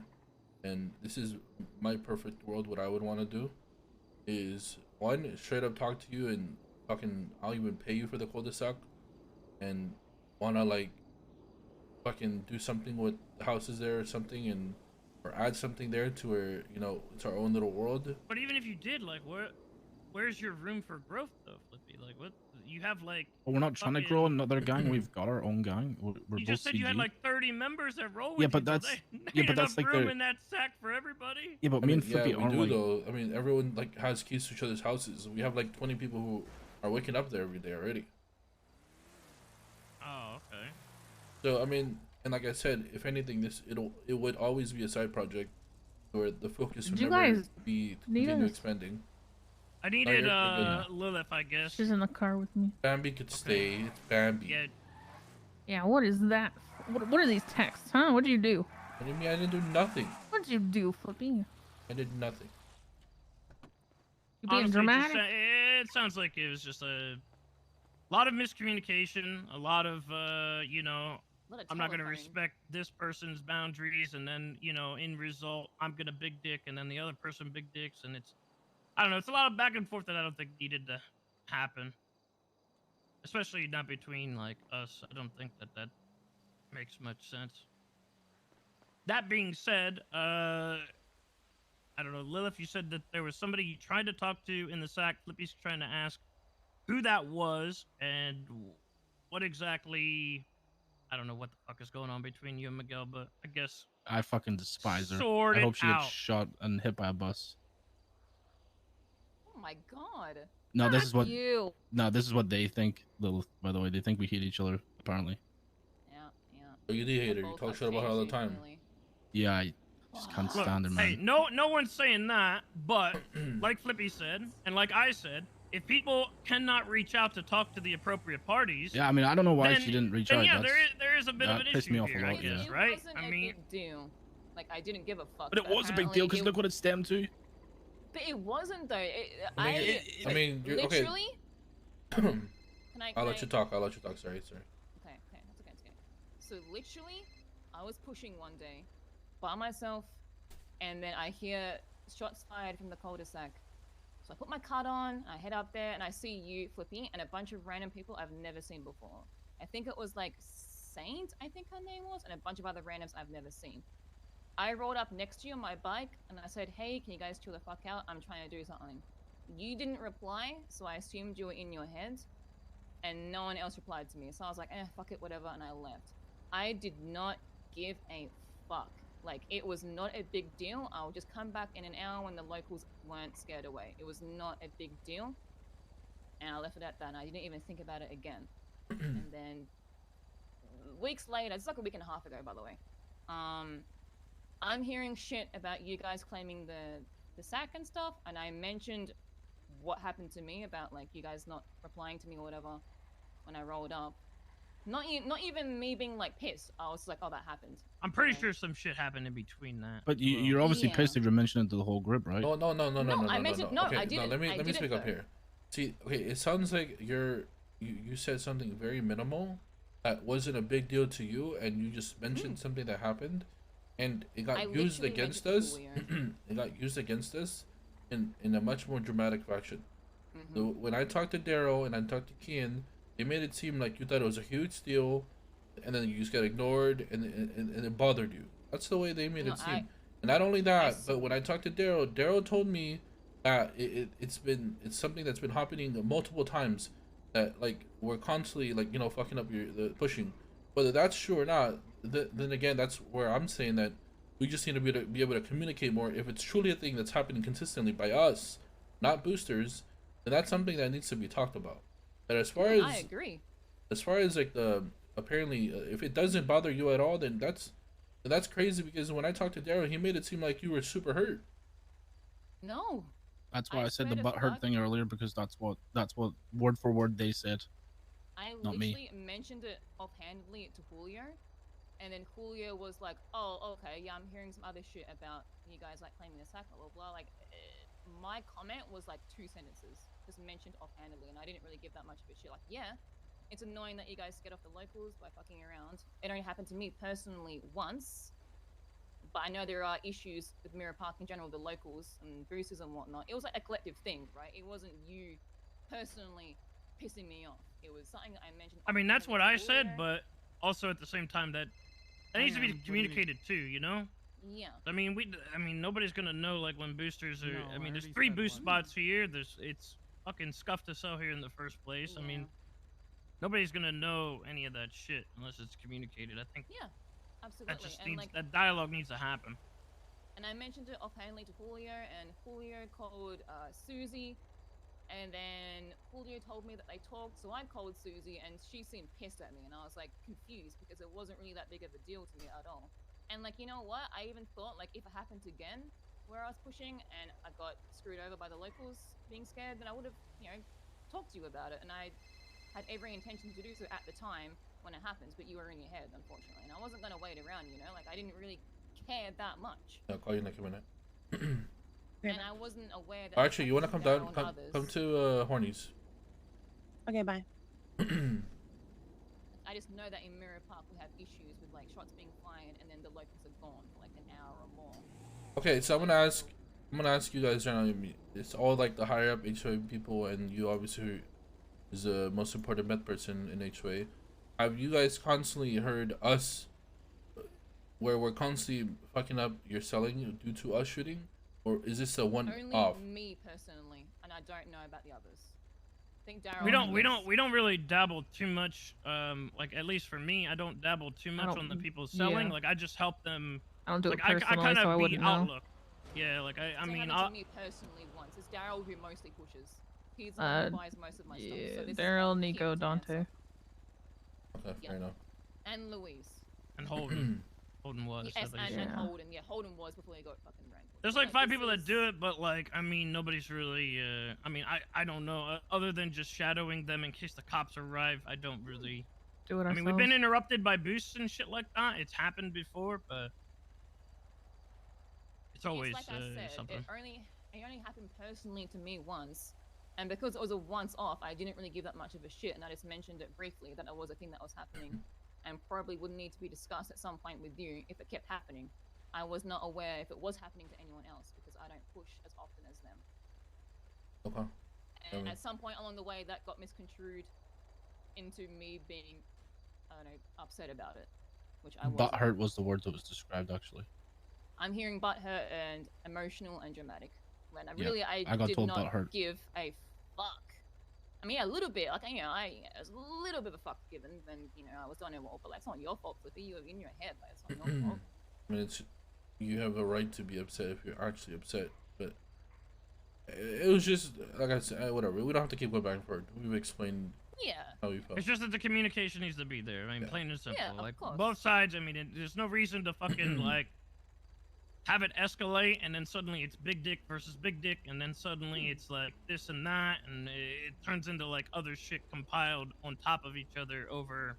And this is my perfect world. What I would want to do is, one, straight up talk to you and fucking, I'll even pay you for the cul-de-sac, and wanna, like, fucking do something with the houses there or something, and or add something there to where, you know, it's our own little world. But even if you did, like, where's your room for growth though, Flippy? Like, what you have, like... But we're not trying to grow another gang. We've got our own gang. We're You both just said you had CG. like 30 members that roll with Yeah, you. but so that's- they yeah, ain't but that's enough like room the- in that sack for everybody. Yeah, but I me mean, and Flippy yeah, we aren't do like. though. I mean, everyone like has keys to each other's houses. We have like 20 people who are waking up there every day already. Oh, okay. So I mean, and like I said, if anything, it would always be a side project, where the focus would Did you never guys be to need continue us? expanding. I needed you're good. Lilith, I guess. She's in the car with me. Bambi could stay. It's Bambi. Yeah, Yeah, what is that? What are these texts, huh? What did you do? What do you mean? I didn't do nothing. What did you do, Flippy? I did nothing. You being honestly, dramatic? it sounds like it was just a lot of miscommunication, a lot of you know, I'm not gonna respect this person's boundaries, and then, you know, in result, I'm gonna big dick, and then the other person big dicks, and it's, I don't know, it's a lot of back and forth that I don't think needed to happen, especially not between like us. I don't think that makes much sense. That being said, I don't know, Lilith, you said that there was somebody you tried to talk to in the sack. Flippy's trying to ask who that was and what exactly. I don't know what the fuck is going on between you and Miguel, but I guess I fucking despise her. sort I it hope she out. gets shot and hit by a bus. Oh my god. No, this Fuck is what. you. No, this is what they think. Lilith, by the way, they think we hate each other. Apparently. Yeah, yeah. But you do hate her. You Both talk have shit about her all the changed time. recently. Yeah, I just can't Look, stand her, man. hey, no one's saying that, but like Flippy said, and like I said, if people cannot reach out to talk to the appropriate parties, Yeah, I mean, I don't know why then, she didn't reach then out. yeah, That's- there is a bit of that an pissed issue me off a here, lot, I yeah. guess, It right? wasn't I a mean, big deal. Like, I didn't give a fuck. But it was a big deal because look what it stemmed to. But it wasn't though. I mean, you're, okay. literally. Can I? I'll let you talk. Sorry. Okay, okay, that's okay. So literally, I was pushing one day by myself, and then I hear shots fired from the cul-de-sac. So I put my cart on, I head up there, and I see you, Flippy, and a bunch of random people I've never seen before. I think it was like Saint, I think her name was, and a bunch of other randoms I've never seen. I rolled up next to you on my bike, and I said, hey, can you guys chill the fuck out? I'm trying to do something. You didn't reply, so I assumed you were in your head, and no one else replied to me. So I was like, fuck it, whatever, and I left. I did not give a fuck. Like, it was not a big deal. I'll just come back in an hour when the locals weren't scared away. It was not a big deal. And I left it at that, and I didn't even think about it again. And then weeks later, it's like a week and a half ago, by the way, I'm hearing shit about you guys claiming the sack and stuff, and I mentioned what happened to me about, like, you guys not replying to me or whatever when I rolled up. Not even me being like pissed. I was like, oh, that happened. I'm pretty sure some shit happened in between that. But you're obviously Yeah. pissed if you're mentioning it to the whole group, right? No. I mentioned no. Okay, I didn't. let me I didn't, speak up though. here. See, okay, it sounds like you said something very minimal that wasn't a big deal to you, and you just mentioned something that happened, and it got used literally against made it us. It got used against us in a much more dramatic fashion. So when I talked to Daryl and I talked to Kian, they made it seem like you thought it was a huge deal, and then you just got ignored, and it bothered you. That's the way they made it seem. And not only that, but when I talked to Daryl told me that it's something that's been happening multiple times, that like we're constantly like, you know, fucking up the pushing. Whether that's true or not, then again, that's where I'm saying that we just need to be able to communicate more. If it's truly a thing that's happening consistently by us, not boosters, then that's something that needs to be talked about. And as far as I agree. As far as like the apparently, if it doesn't bother you at all, then that's crazy, because when I talked to Daryl, he made it seem like you were super hurt. No. That's why I said swear the to butthurt fuck, thing earlier, because that's what word for word they said. I Not me. literally mentioned it offhandedly to Julio, and then Julio was like, "Oh, okay, yeah, I'm hearing some other shit about you guys like claiming the sack, blah blah blah." Like, my comment was like 2 sentences, just mentioned offhandedly, and I didn't really give that much of a shit. Like, yeah, it's annoying that you guys get off the locals by fucking around. It only happened to me personally once, but I know there are issues with Mirror Park in general, the locals and boosters and whatnot. It was like a collective thing, right? It wasn't you personally pissing me off. It was something that I mentioned. I mean, that's what I said, Julio. but also at the same time that needs to be communicated too, you know? Yeah. I mean, nobody's gonna know, like, when boosters are. No, I I mean, there's already 3 said boost one. spots here. It's fucking scuffed us out here in the first place. I mean, nobody's gonna know any of that shit unless it's communicated. I think Yeah, absolutely. that just And needs like, that dialogue needs to happen. and I mentioned it offhandedly to Julio, and Julio called Susie, and then Julio told me that they talked, so I called Susie, and she seemed pissed at me, and I was like confused because it wasn't really that big of a deal to me at all. And like, you know what? I even thought, like, if it happened again where I was pushing and I got screwed over by the locals being scared, then I would have, you know, talked to you about it, and I had every intention to do so at the time when it happens, but you were in your head, unfortunately, and I wasn't gonna wait around, you know, like, I didn't really care that much. I'll call you in like a minute. And I wasn't aware that. Actually, you wanna come down? on Come others. to Hornies. Okay, bye. I just know that in Mirror Park we have issues with like shots being fired and then the locals are gone for like an hour or more. Okay, so I'm gonna ask you guys right now. It's all like the higher up HOA people, and you obviously is the most important med person in HOA. Have you guys constantly heard us, where we're constantly fucking up your selling due to us shooting, or is this a one Only off? me personally, and I don't know about the others. I think Daryl. We don't really dabble too much. Like, at least for me, I don't dabble too much on the people selling. yeah. Like, I just help them. I don't do Like, it personally, I kind so I of be wouldn't know. outlook. Yeah, like I It mean, happened to me personally once. It's Daryl who mostly pushes. He's the one who buys most of my stuff. Yeah, So this is Daryl, him Nico, to answer. Dante. Okay, Yeah. fair enough. And Louise. and Holden. Holden was. Yes, at least. and Yeah. Holden. Yeah, Holden was before he got fucking ranked. There's like 5 people that do it, but like, I mean, nobody's really. I mean, I don't know. Other than just shadowing them in case the cops arrive, I don't really. Do it I ourselves. mean, we've been interrupted by boosts and shit like that. It's happened before, but it's always like I said, something. it only happened personally to me once, and because it was a once off, I didn't really give that much of a shit, and I just mentioned it briefly that it was a thing that was happening. and probably would need to be discussed at some point with you if it kept happening. I was not aware if it was happening to anyone else because I don't push as often as them. Okay. And mean- at some point along the way, that got misconstrued into me being, I don't know, upset about it, which I wasn't. Butthurt was the word that was described actually. I'm hearing butthurt and emotional and dramatic. When I Yeah, really, I got did told not butthurt. give a fuck. I mean, a little bit, like, you know, I was a little bit of a fuck given when, you know, I was done it all, but like, it's not your fault, Flippy. You're in your head, like, it's not your fault. I mean, you have a right to be upset if you're actually upset, but it was just like I said, whatever. We don't have to keep going back and forth. We've explained Yeah. how we felt. It's just that the communication needs to be there. I mean, Yeah. plain and simple. Yeah, of like course. both sides. I mean, there's no reason to fucking like have it escalate, and then suddenly it's big dick versus big dick, and then suddenly it's like this and that, and it turns into like other shit compiled on top of each other over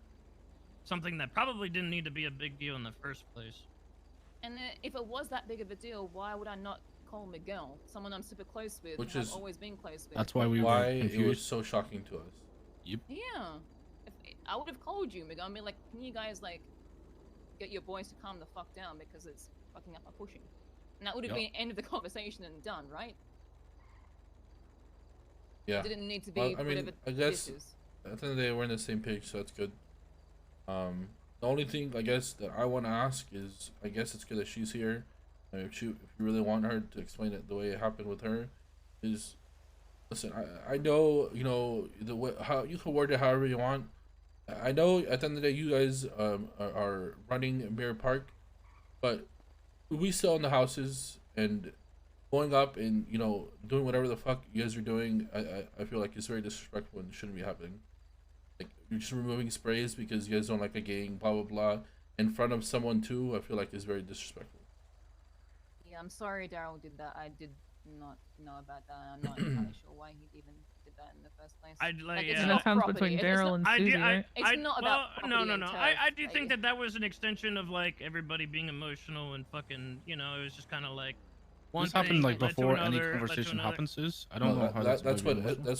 something that probably didn't need to be a big deal in the first place. And if it was that big of a deal, why would I not call Miguel, someone I'm super close with, Which and is- I've always been close with? That's why we Why were it was confused. so shocking to us. Yeah. I would have called you, Miguel, and be like, can you guys, like, get your boys to calm the fuck down because it's fucking up my pushing? And that would have Yep. been end of the conversation and done, right? Yeah. It didn't need to be Well, I mean, whatever I guess- this is. At the end of the day, we're on the same page, so that's good. The only thing I guess that I want to ask is, I guess it's good that she's here. If you really want her to explain it the way it happened with her, is listen. I know, you know, the way how you can word it however you want. I know at the end of the day, you guys are running Mirror Park, but we still own the houses, and going up and, you know, doing whatever the fuck you guys are doing, I feel like it's very disrespectful and shouldn't be happening. Like, you're just removing sprays because you guys don't like a gang, blah blah blah, in front of someone too. I feel like it's very disrespectful. Yeah, I'm sorry Daryl did that. I did not know about that. I'm not entirely sure why he even did that in the first place. I'd like, it's yeah. And not that sounds property. between It's Daryl not- and I Susie, do, right? It's not about well, no, property no, and no. turf, I do like- think that that was an extension of like everybody being emotional and fucking, you know, it was just kind of like one This happened thing like led to before any another, led to conversation another. happens. Is I don't know how that's that's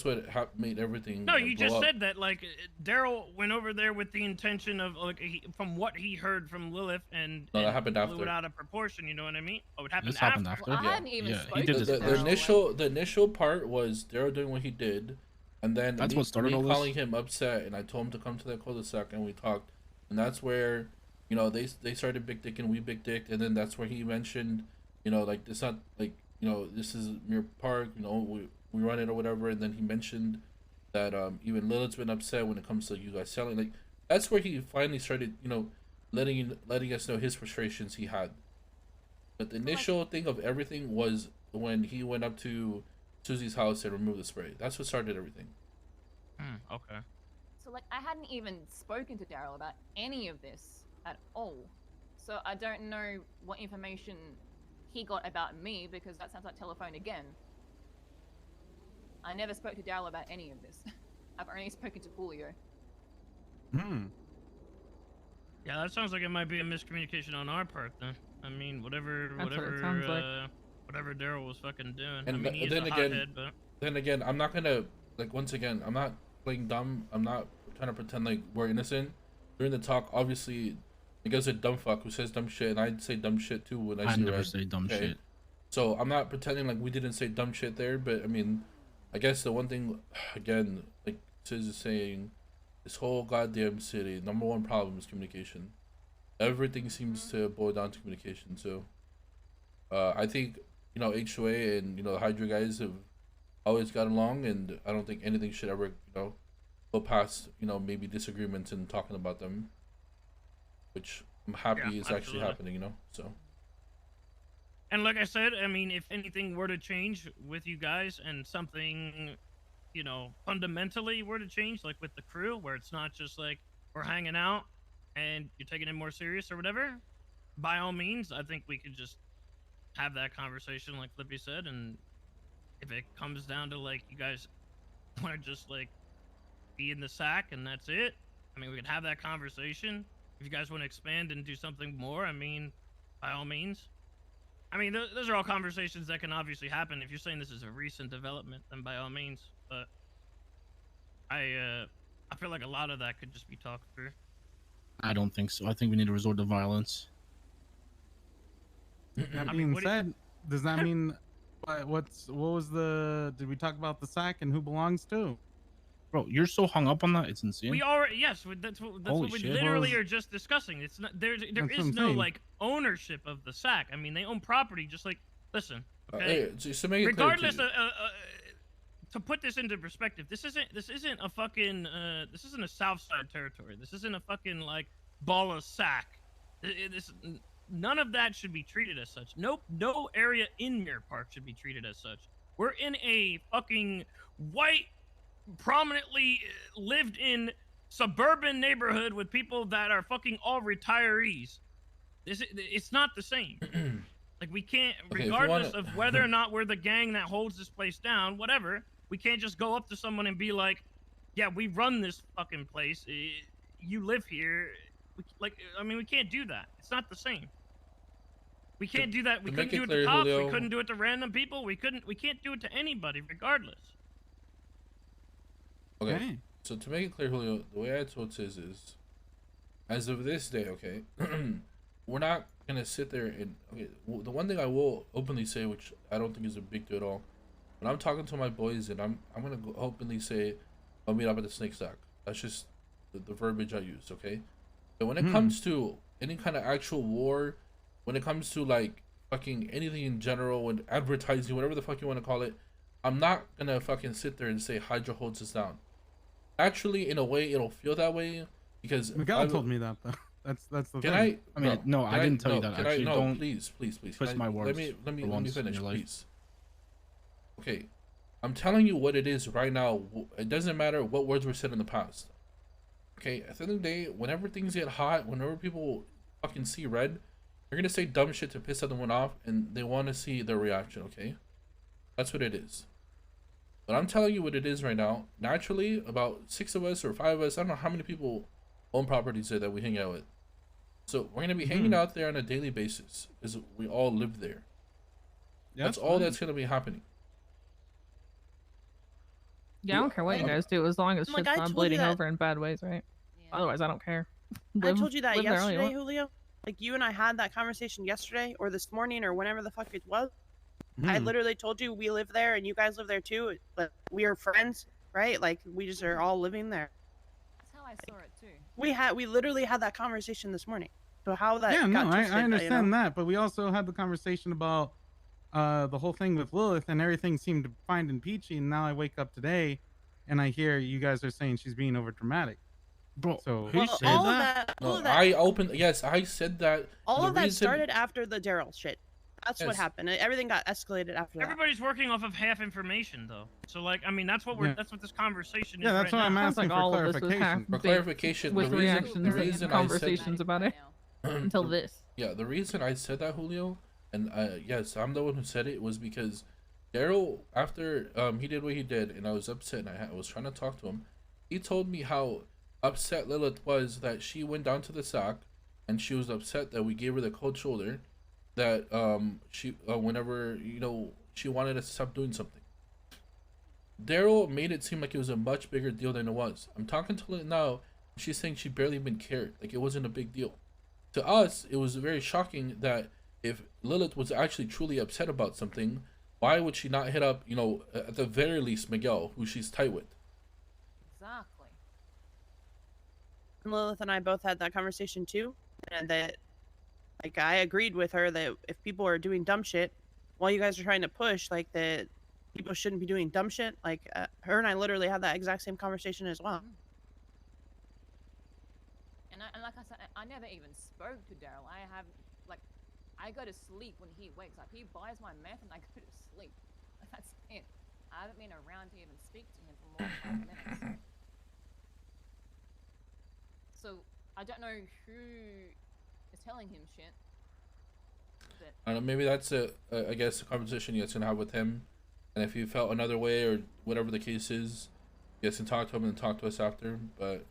what made everything. No, you blow just up. said that like Daryl went over there with the intention of like from what he heard from Lilith and, No, that and happened blew after. it out of proportion. You know what I mean? Oh, it happened This happened after. after. Well, I Yeah. hadn't even Yeah, he spoken did to this the, first. the Daryl, initial the initial part was Daryl doing what he did, and then That's me, what started me all this? calling him upset, and I told him to come to that cul-de-sac, and we talked, and that's where, you know, they started big dick and we big dicked, and then that's where he mentioned, you know, like it's not like, you know, this is Mirror Park, you know, we run it or whatever, and then he mentioned that even Lilith's been upset when it comes to you guys selling, like that's where he finally started, you know, letting us know his frustrations he had. But the initial thing of everything was when he went up to Susie's house and removed the spray. That's what started everything. Okay. So, like, I hadn't even spoken to Daryl about any of this at all. So I don't know what information he got about me because that sounds like telephone again. I never spoke to Daryl about any of this. I've only spoken to Julio. Yeah, that sounds like it might be a miscommunication on our part then. I mean, whatever, That's what it whatever, sounds like. whatever Daryl was fucking doing. And I mean, he is then a again- hothead, but Then again, I'm not gonna, like, once again, I'm not playing dumb. I'm not trying to pretend like we're innocent. During the talk, obviously, the guy's a dumb fuck who says dumb shit, and I'd say dumb shit too when I I see never red. say dumb okay? shit. So I'm not pretending like we didn't say dumb shit there, but I mean, I guess the one thing, again, like Sis is saying, this whole goddamn city, number one problem is communication. Everything seems to boil down to communication. So, I think, you know, HOA and, you know, the Hydra guys have always got along, and I don't think anything should ever, you know, go past, you know, maybe disagreements and talking about them, which I'm happy Yeah, is actually absolutely. happening, you know. So. and like I said, I mean, if anything were to change with you guys and something, you know, fundamentally were to change, like with the crew, where it's not just like we're hanging out and you're taking it more serious or whatever, by all means, I think we could just have that conversation, like Flippy said, and if it comes down to like you guys want to just like be in the sack and that's it, I mean, we could have that conversation. If you guys want to expand and do something more, I mean, by all means. I mean, those are all conversations that can obviously happen. If you're saying this is a recent development, then by all means. But I feel like a lot of that could just be talked through. I don't think so. I think we need to resort to violence. That I mean, being what do you- said, does that mean what was the? Did we talk about the sack and who belongs to? Bro, you're so hung up on that. It's insane. We already that's Holy what we shit. literally Was- are just discussing. It's not there That's what is I'm no saying. like ownership of the sack. I mean, they own property. Just like listen, okay. Hey, just to make it Regardless clear of to put this into perspective, this isn't a fucking this isn't a South Side territory. This isn't a fucking like ball of sack. None of that should be treated as such. No area in Mirror Park should be treated as such. We're in a fucking white, prominently lived in suburban neighborhood with people that are fucking all retirees. It's not the same. Like we can't, Okay, if you regardless wanna- of whether or not we're the gang that holds this place down, whatever. We can't just go up to someone and be like, "Yeah, we run this fucking place. You live here." We can't do that. It's not the same. We can't do that. We to couldn't make it do it clear, to cops. Julio- We couldn't do it to random people. We can't do it to anybody, regardless. Okay. Okay. So to make it clear, Julio, the way I told Tiz is, as of this day, okay, we're not gonna sit there and the one thing I will openly say, which I don't think is a big deal at all, when I'm talking to my boys and I'm gonna go openly say, I'll meet up at the snake stack. That's just the verbiage I use, okay. But when it comes to any kind of actual war, when it comes to like fucking anything in general and advertising, whatever the fuck you want to call it, I'm not gonna fucking sit there and say Hydra holds us down. Actually, in a way, it'll feel that way because Miguel told me that though. That's the Can thing. I? I mean, no, I didn't tell you that. Can Actually, no, don't please. twist Can I- my words Let me for once in finish, your life. please. Okay, I'm telling you what it is right now. It doesn't matter what words were said in the past. Okay, at the end of the day, whenever things get hot, whenever people fucking see red, they're gonna say dumb shit to piss everyone off, and they want to see their reaction. Okay, that's what it is. But I'm telling you what it is right now. Naturally, about 6 of us or 5 of us, I don't know how many people own properties there that we hang out with. So we're gonna be hanging out there on a daily basis because we all live there. Yeah, That's all that's gonna be happening. Yeah, I don't care what you guys do as long as Like, shit's I not told you bleeding that- over in bad ways, right? Yeah. Otherwise, I don't care. I told you that live there all you yesterday, want. Julio. Like you and I had that conversation yesterday or this morning or whenever the fuck it was. I literally told you we live there and you guys live there too, but we are friends, right? Like we just are all living there. That's how I saw it too. We literally had that conversation this morning. So how that Yeah, got no, twisted, I you know? understand that, but we also had the conversation about the whole thing with Lilith, and everything seemed fine and peachy. And now I wake up today, and I hear you guys are saying she's being over dramatic. Bro, So who Well, said all that? of that, all No, of that, I opened. Yes, I said that. all the of that reason- started after the Daryl shit. That's what Yes. happened. Everything got escalated after that. Everybody's working off of half information, though. So, like, I mean, that's what we're Yeah. that's what this conversation is. Yeah, that's right why I'm now. Sounds asking like for all of this was clarification. half For baked clarification, with the reason, reactions the and reason I said, conversations about it until this. yeah, the reason I said that, Julio, and yes, I'm the one who said it, was because Daryl, after he did what he did, and I was upset, and I was trying to talk to him. He told me how upset Lilith was that she went down to the sack, and she was upset that we gave her the cold shoulder, that she whenever she wanted us to stop doing something. Daryl made it seem like it was a much bigger deal than it was. I'm talking to Lilith now. She's saying she barely even cared, like it wasn't a big deal. To us, it was very shocking that if Lilith was actually truly upset about something, why would she not hit up, at the very least, Miguel, who she's tight with? Exactly. And Lilith and I both had that conversation too, and that, like, I agreed with her that if people are doing dumb shit, while you guys are trying to push, like, that people shouldn't be doing dumb shit. Like, her and I literally had that exact same conversation as well. And like I said, I never even spoke to Daryl. I go to sleep when he wakes up. He buys my meth and I go to sleep. That's it. I haven't been around to even speak to him for more than 5 minutes. So I don't know who is telling him shit. But I don't know, maybe that's I guess, a conversation you guys can have with him. And if you felt another way or whatever the case is, you guys can talk to him and talk to us after. But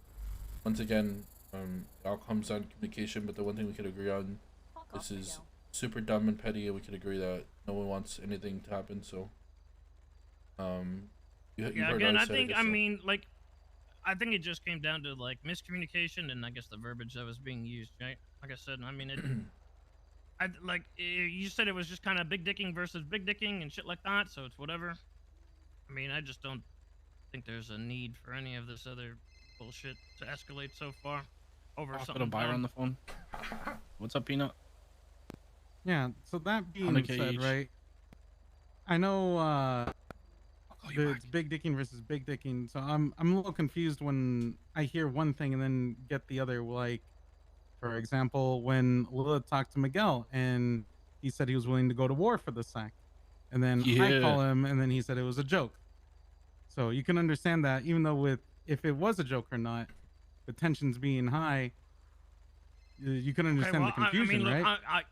once again, it all comes down to communication. But the one thing we could agree on, fuck this off, is Miguel. super dumb and petty, and we could agree that no one wants anything to happen. So, you've Yeah, heard again, our I side, think, guess I so. mean, like, I think it just came down to like miscommunication and I guess the verbiage that was being used, right? Like I said, I mean, you said it was just kind of big dicking versus big dicking and shit like that, so it's whatever. I mean, I just don't think there's a need for any of this other bullshit to escalate so far over I've got a something buyer on dumb. the phone. What's up, Peanut? Yeah. So that being 100K said, each. right? I know I'll call you it's back. big dicking versus big dicking. So I'm a little confused when I hear one thing and then get the other. Like, for example, when Lilith talked to Miguel and he said he was willing to go to war for the sack, and then I Yeah. call him and then he said it was a joke. So you can understand that, even though if it was a joke or not, the tensions being high, you can understand the confusion, look, right?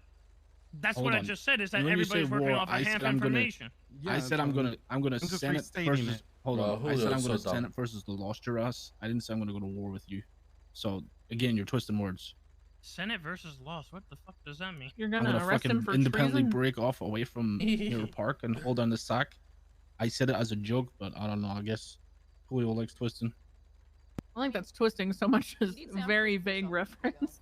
that's Hold what I on. just said. Is that When you say everybody's working war, off I of said half I'm gonna- information? I said so I'm gonna just Senate restating versus. it. Hold Well, on. I Julio said I'm is gonna so dumb. Senate versus the lost your ass. I didn't say I'm gonna go to war with you. So again, you're twisting words. Senate versus Lost. What the fuck does that mean? You're I'm gonna gonna arrest him fucking for independently treason? break off away from Mirror Park and hold down the sack. I said it as a joke, but I don't know. I guess Julio likes twisting. I think that's twisting so much as You sound very pretty vague pissed off, reference.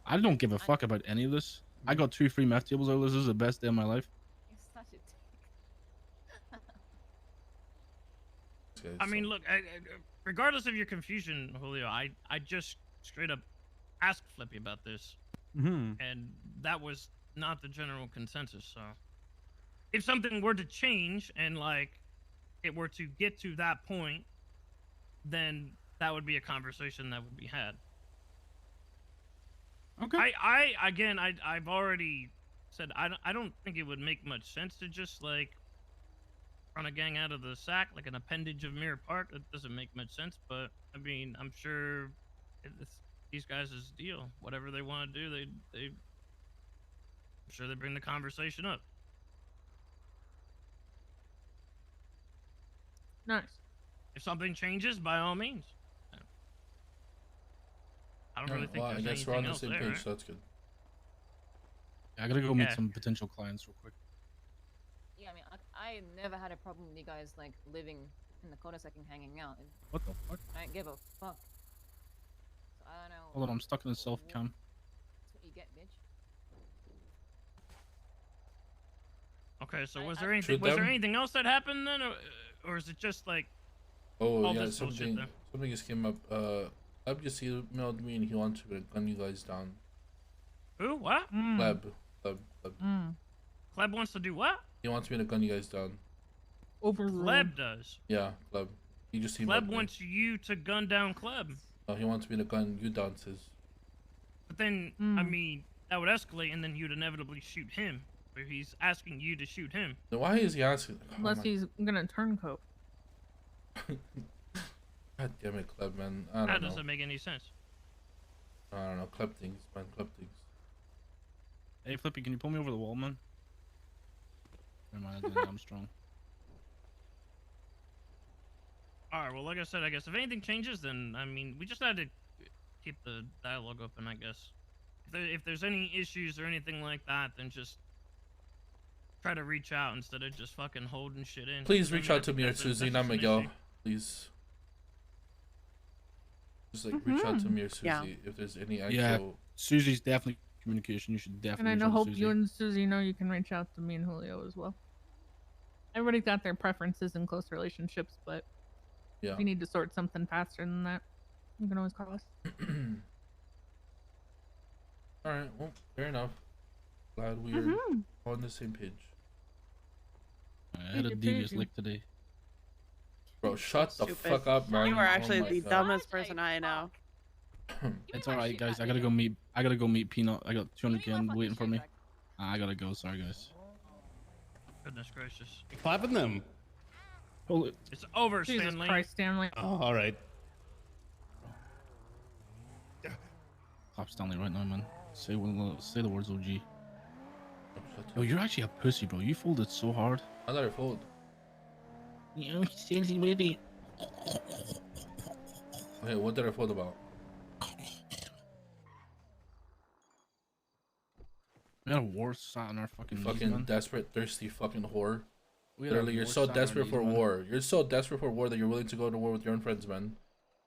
I don't give a fuck about any of this. I got 2 free meth tables out of this. This is the best day of my life. You're such a dick. Okay, I mean, so- look, regardless of your confusion, Julio, I just straight up asked Flippy about this, Hmm. and that was not the general consensus. So, if something were to change and like it were to get to that point, then that would be a conversation that would be had. Okay. I've already said I don't think it would make much sense to just like run a gang out of the sack like an appendage of Mirror Park. It doesn't make much sense, but I mean, I'm sure it's these guys' deal. Whatever they want to do, I'm sure they bring the conversation up. Nice. If something changes, by all means. I don't really Alright, think well, I there's guess we're on anything the else same there, page, right? so that's good. I gotta go meet Yeah. some potential clients real quick. Yeah, I mean, I never had a problem with you guys like living in the cul-de-sac and hanging out. And What the fuck? I don't give a fuck. So I don't know. Hold on, I'm stuck in a self cam. That's what you get, bitch. Okay, so I- was I- there anything? Shoot Was there them? anything else that happened then, or is it just like? Oh all yeah, this bullshit something then? just came up. Pleb just emailed me and he wants to gun you guys down. Who? What? Mm. Pleb. Mm. Kleb wants to do what? He wants me to gun you guys down. Overruled. Kleb does. Yeah, Pleb. He just emailed Kleb me. wants you to gun down Kleb. No, he wants me to gun you down, sis. But then, I Mm. mean, that would escalate, and then you'd inevitably shoot him. Or he's asking you to shoot him. Then why is he asking? Oh Unless my- he's gonna turncoat. God damn it, Kleb, man. I That don't know. doesn't make any sense. I don't know. Kleb things, man. Kleb things. Hey, Flippy, can you pull me over the wall, man? Never mind, I didn't. I'm strong. All right. Well, like I said, I guess if anything changes, then I mean, we just had to keep the dialogue open. I guess if there's any issues or anything like that, then just try to reach out instead of just fucking holding shit in. Please I reach mean, I out to think me or that's Susie, just not an Miguel. issue. Please. Just like reach out to me or Susie Yeah. if there's any actual. Yeah. Susie's definitely communication. You should And definitely. I reach know, out to hope Susie. you and Susie know you can reach out to me and Julio as well. Everybody's got their preferences in close relationships, but Yeah. if you need to sort something faster than that, you can always call us. All right. Well, fair enough. Glad we're Mhm. on the same page. I had a Easy devious peasy. lick today. Bro, shut the Stupid. fuck up, man. You are actually Oh my the God. dumbest person I know. It's alright, guys. I gotta go meet. Peanut. I got 200 yen waiting for me. I gotta go. Sorry, guys. Goodness gracious. Clapping them. Hold it. It's over, Jesus Stanley. Christ, Stanley. Oh, all right. Clap Stanley right now, man. Say the words, OG. Shut Yo, up. you're actually a pussy, bro. You folded so hard. I let her fold. Yeah, Stanley, ready. Okay, what did I fold about? We had a war sat on our fucking You knees, fucking man. desperate, thirsty fucking whore. We had a Literally, you're war so sat on our desperate knees, for man. war. You're so desperate for war that you're willing to go to war with your own friends, man.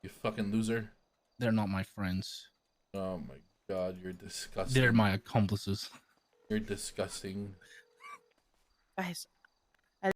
You fucking loser. They're not my friends. Oh my god, you're disgusting. They're my accomplices. You're disgusting. Guys,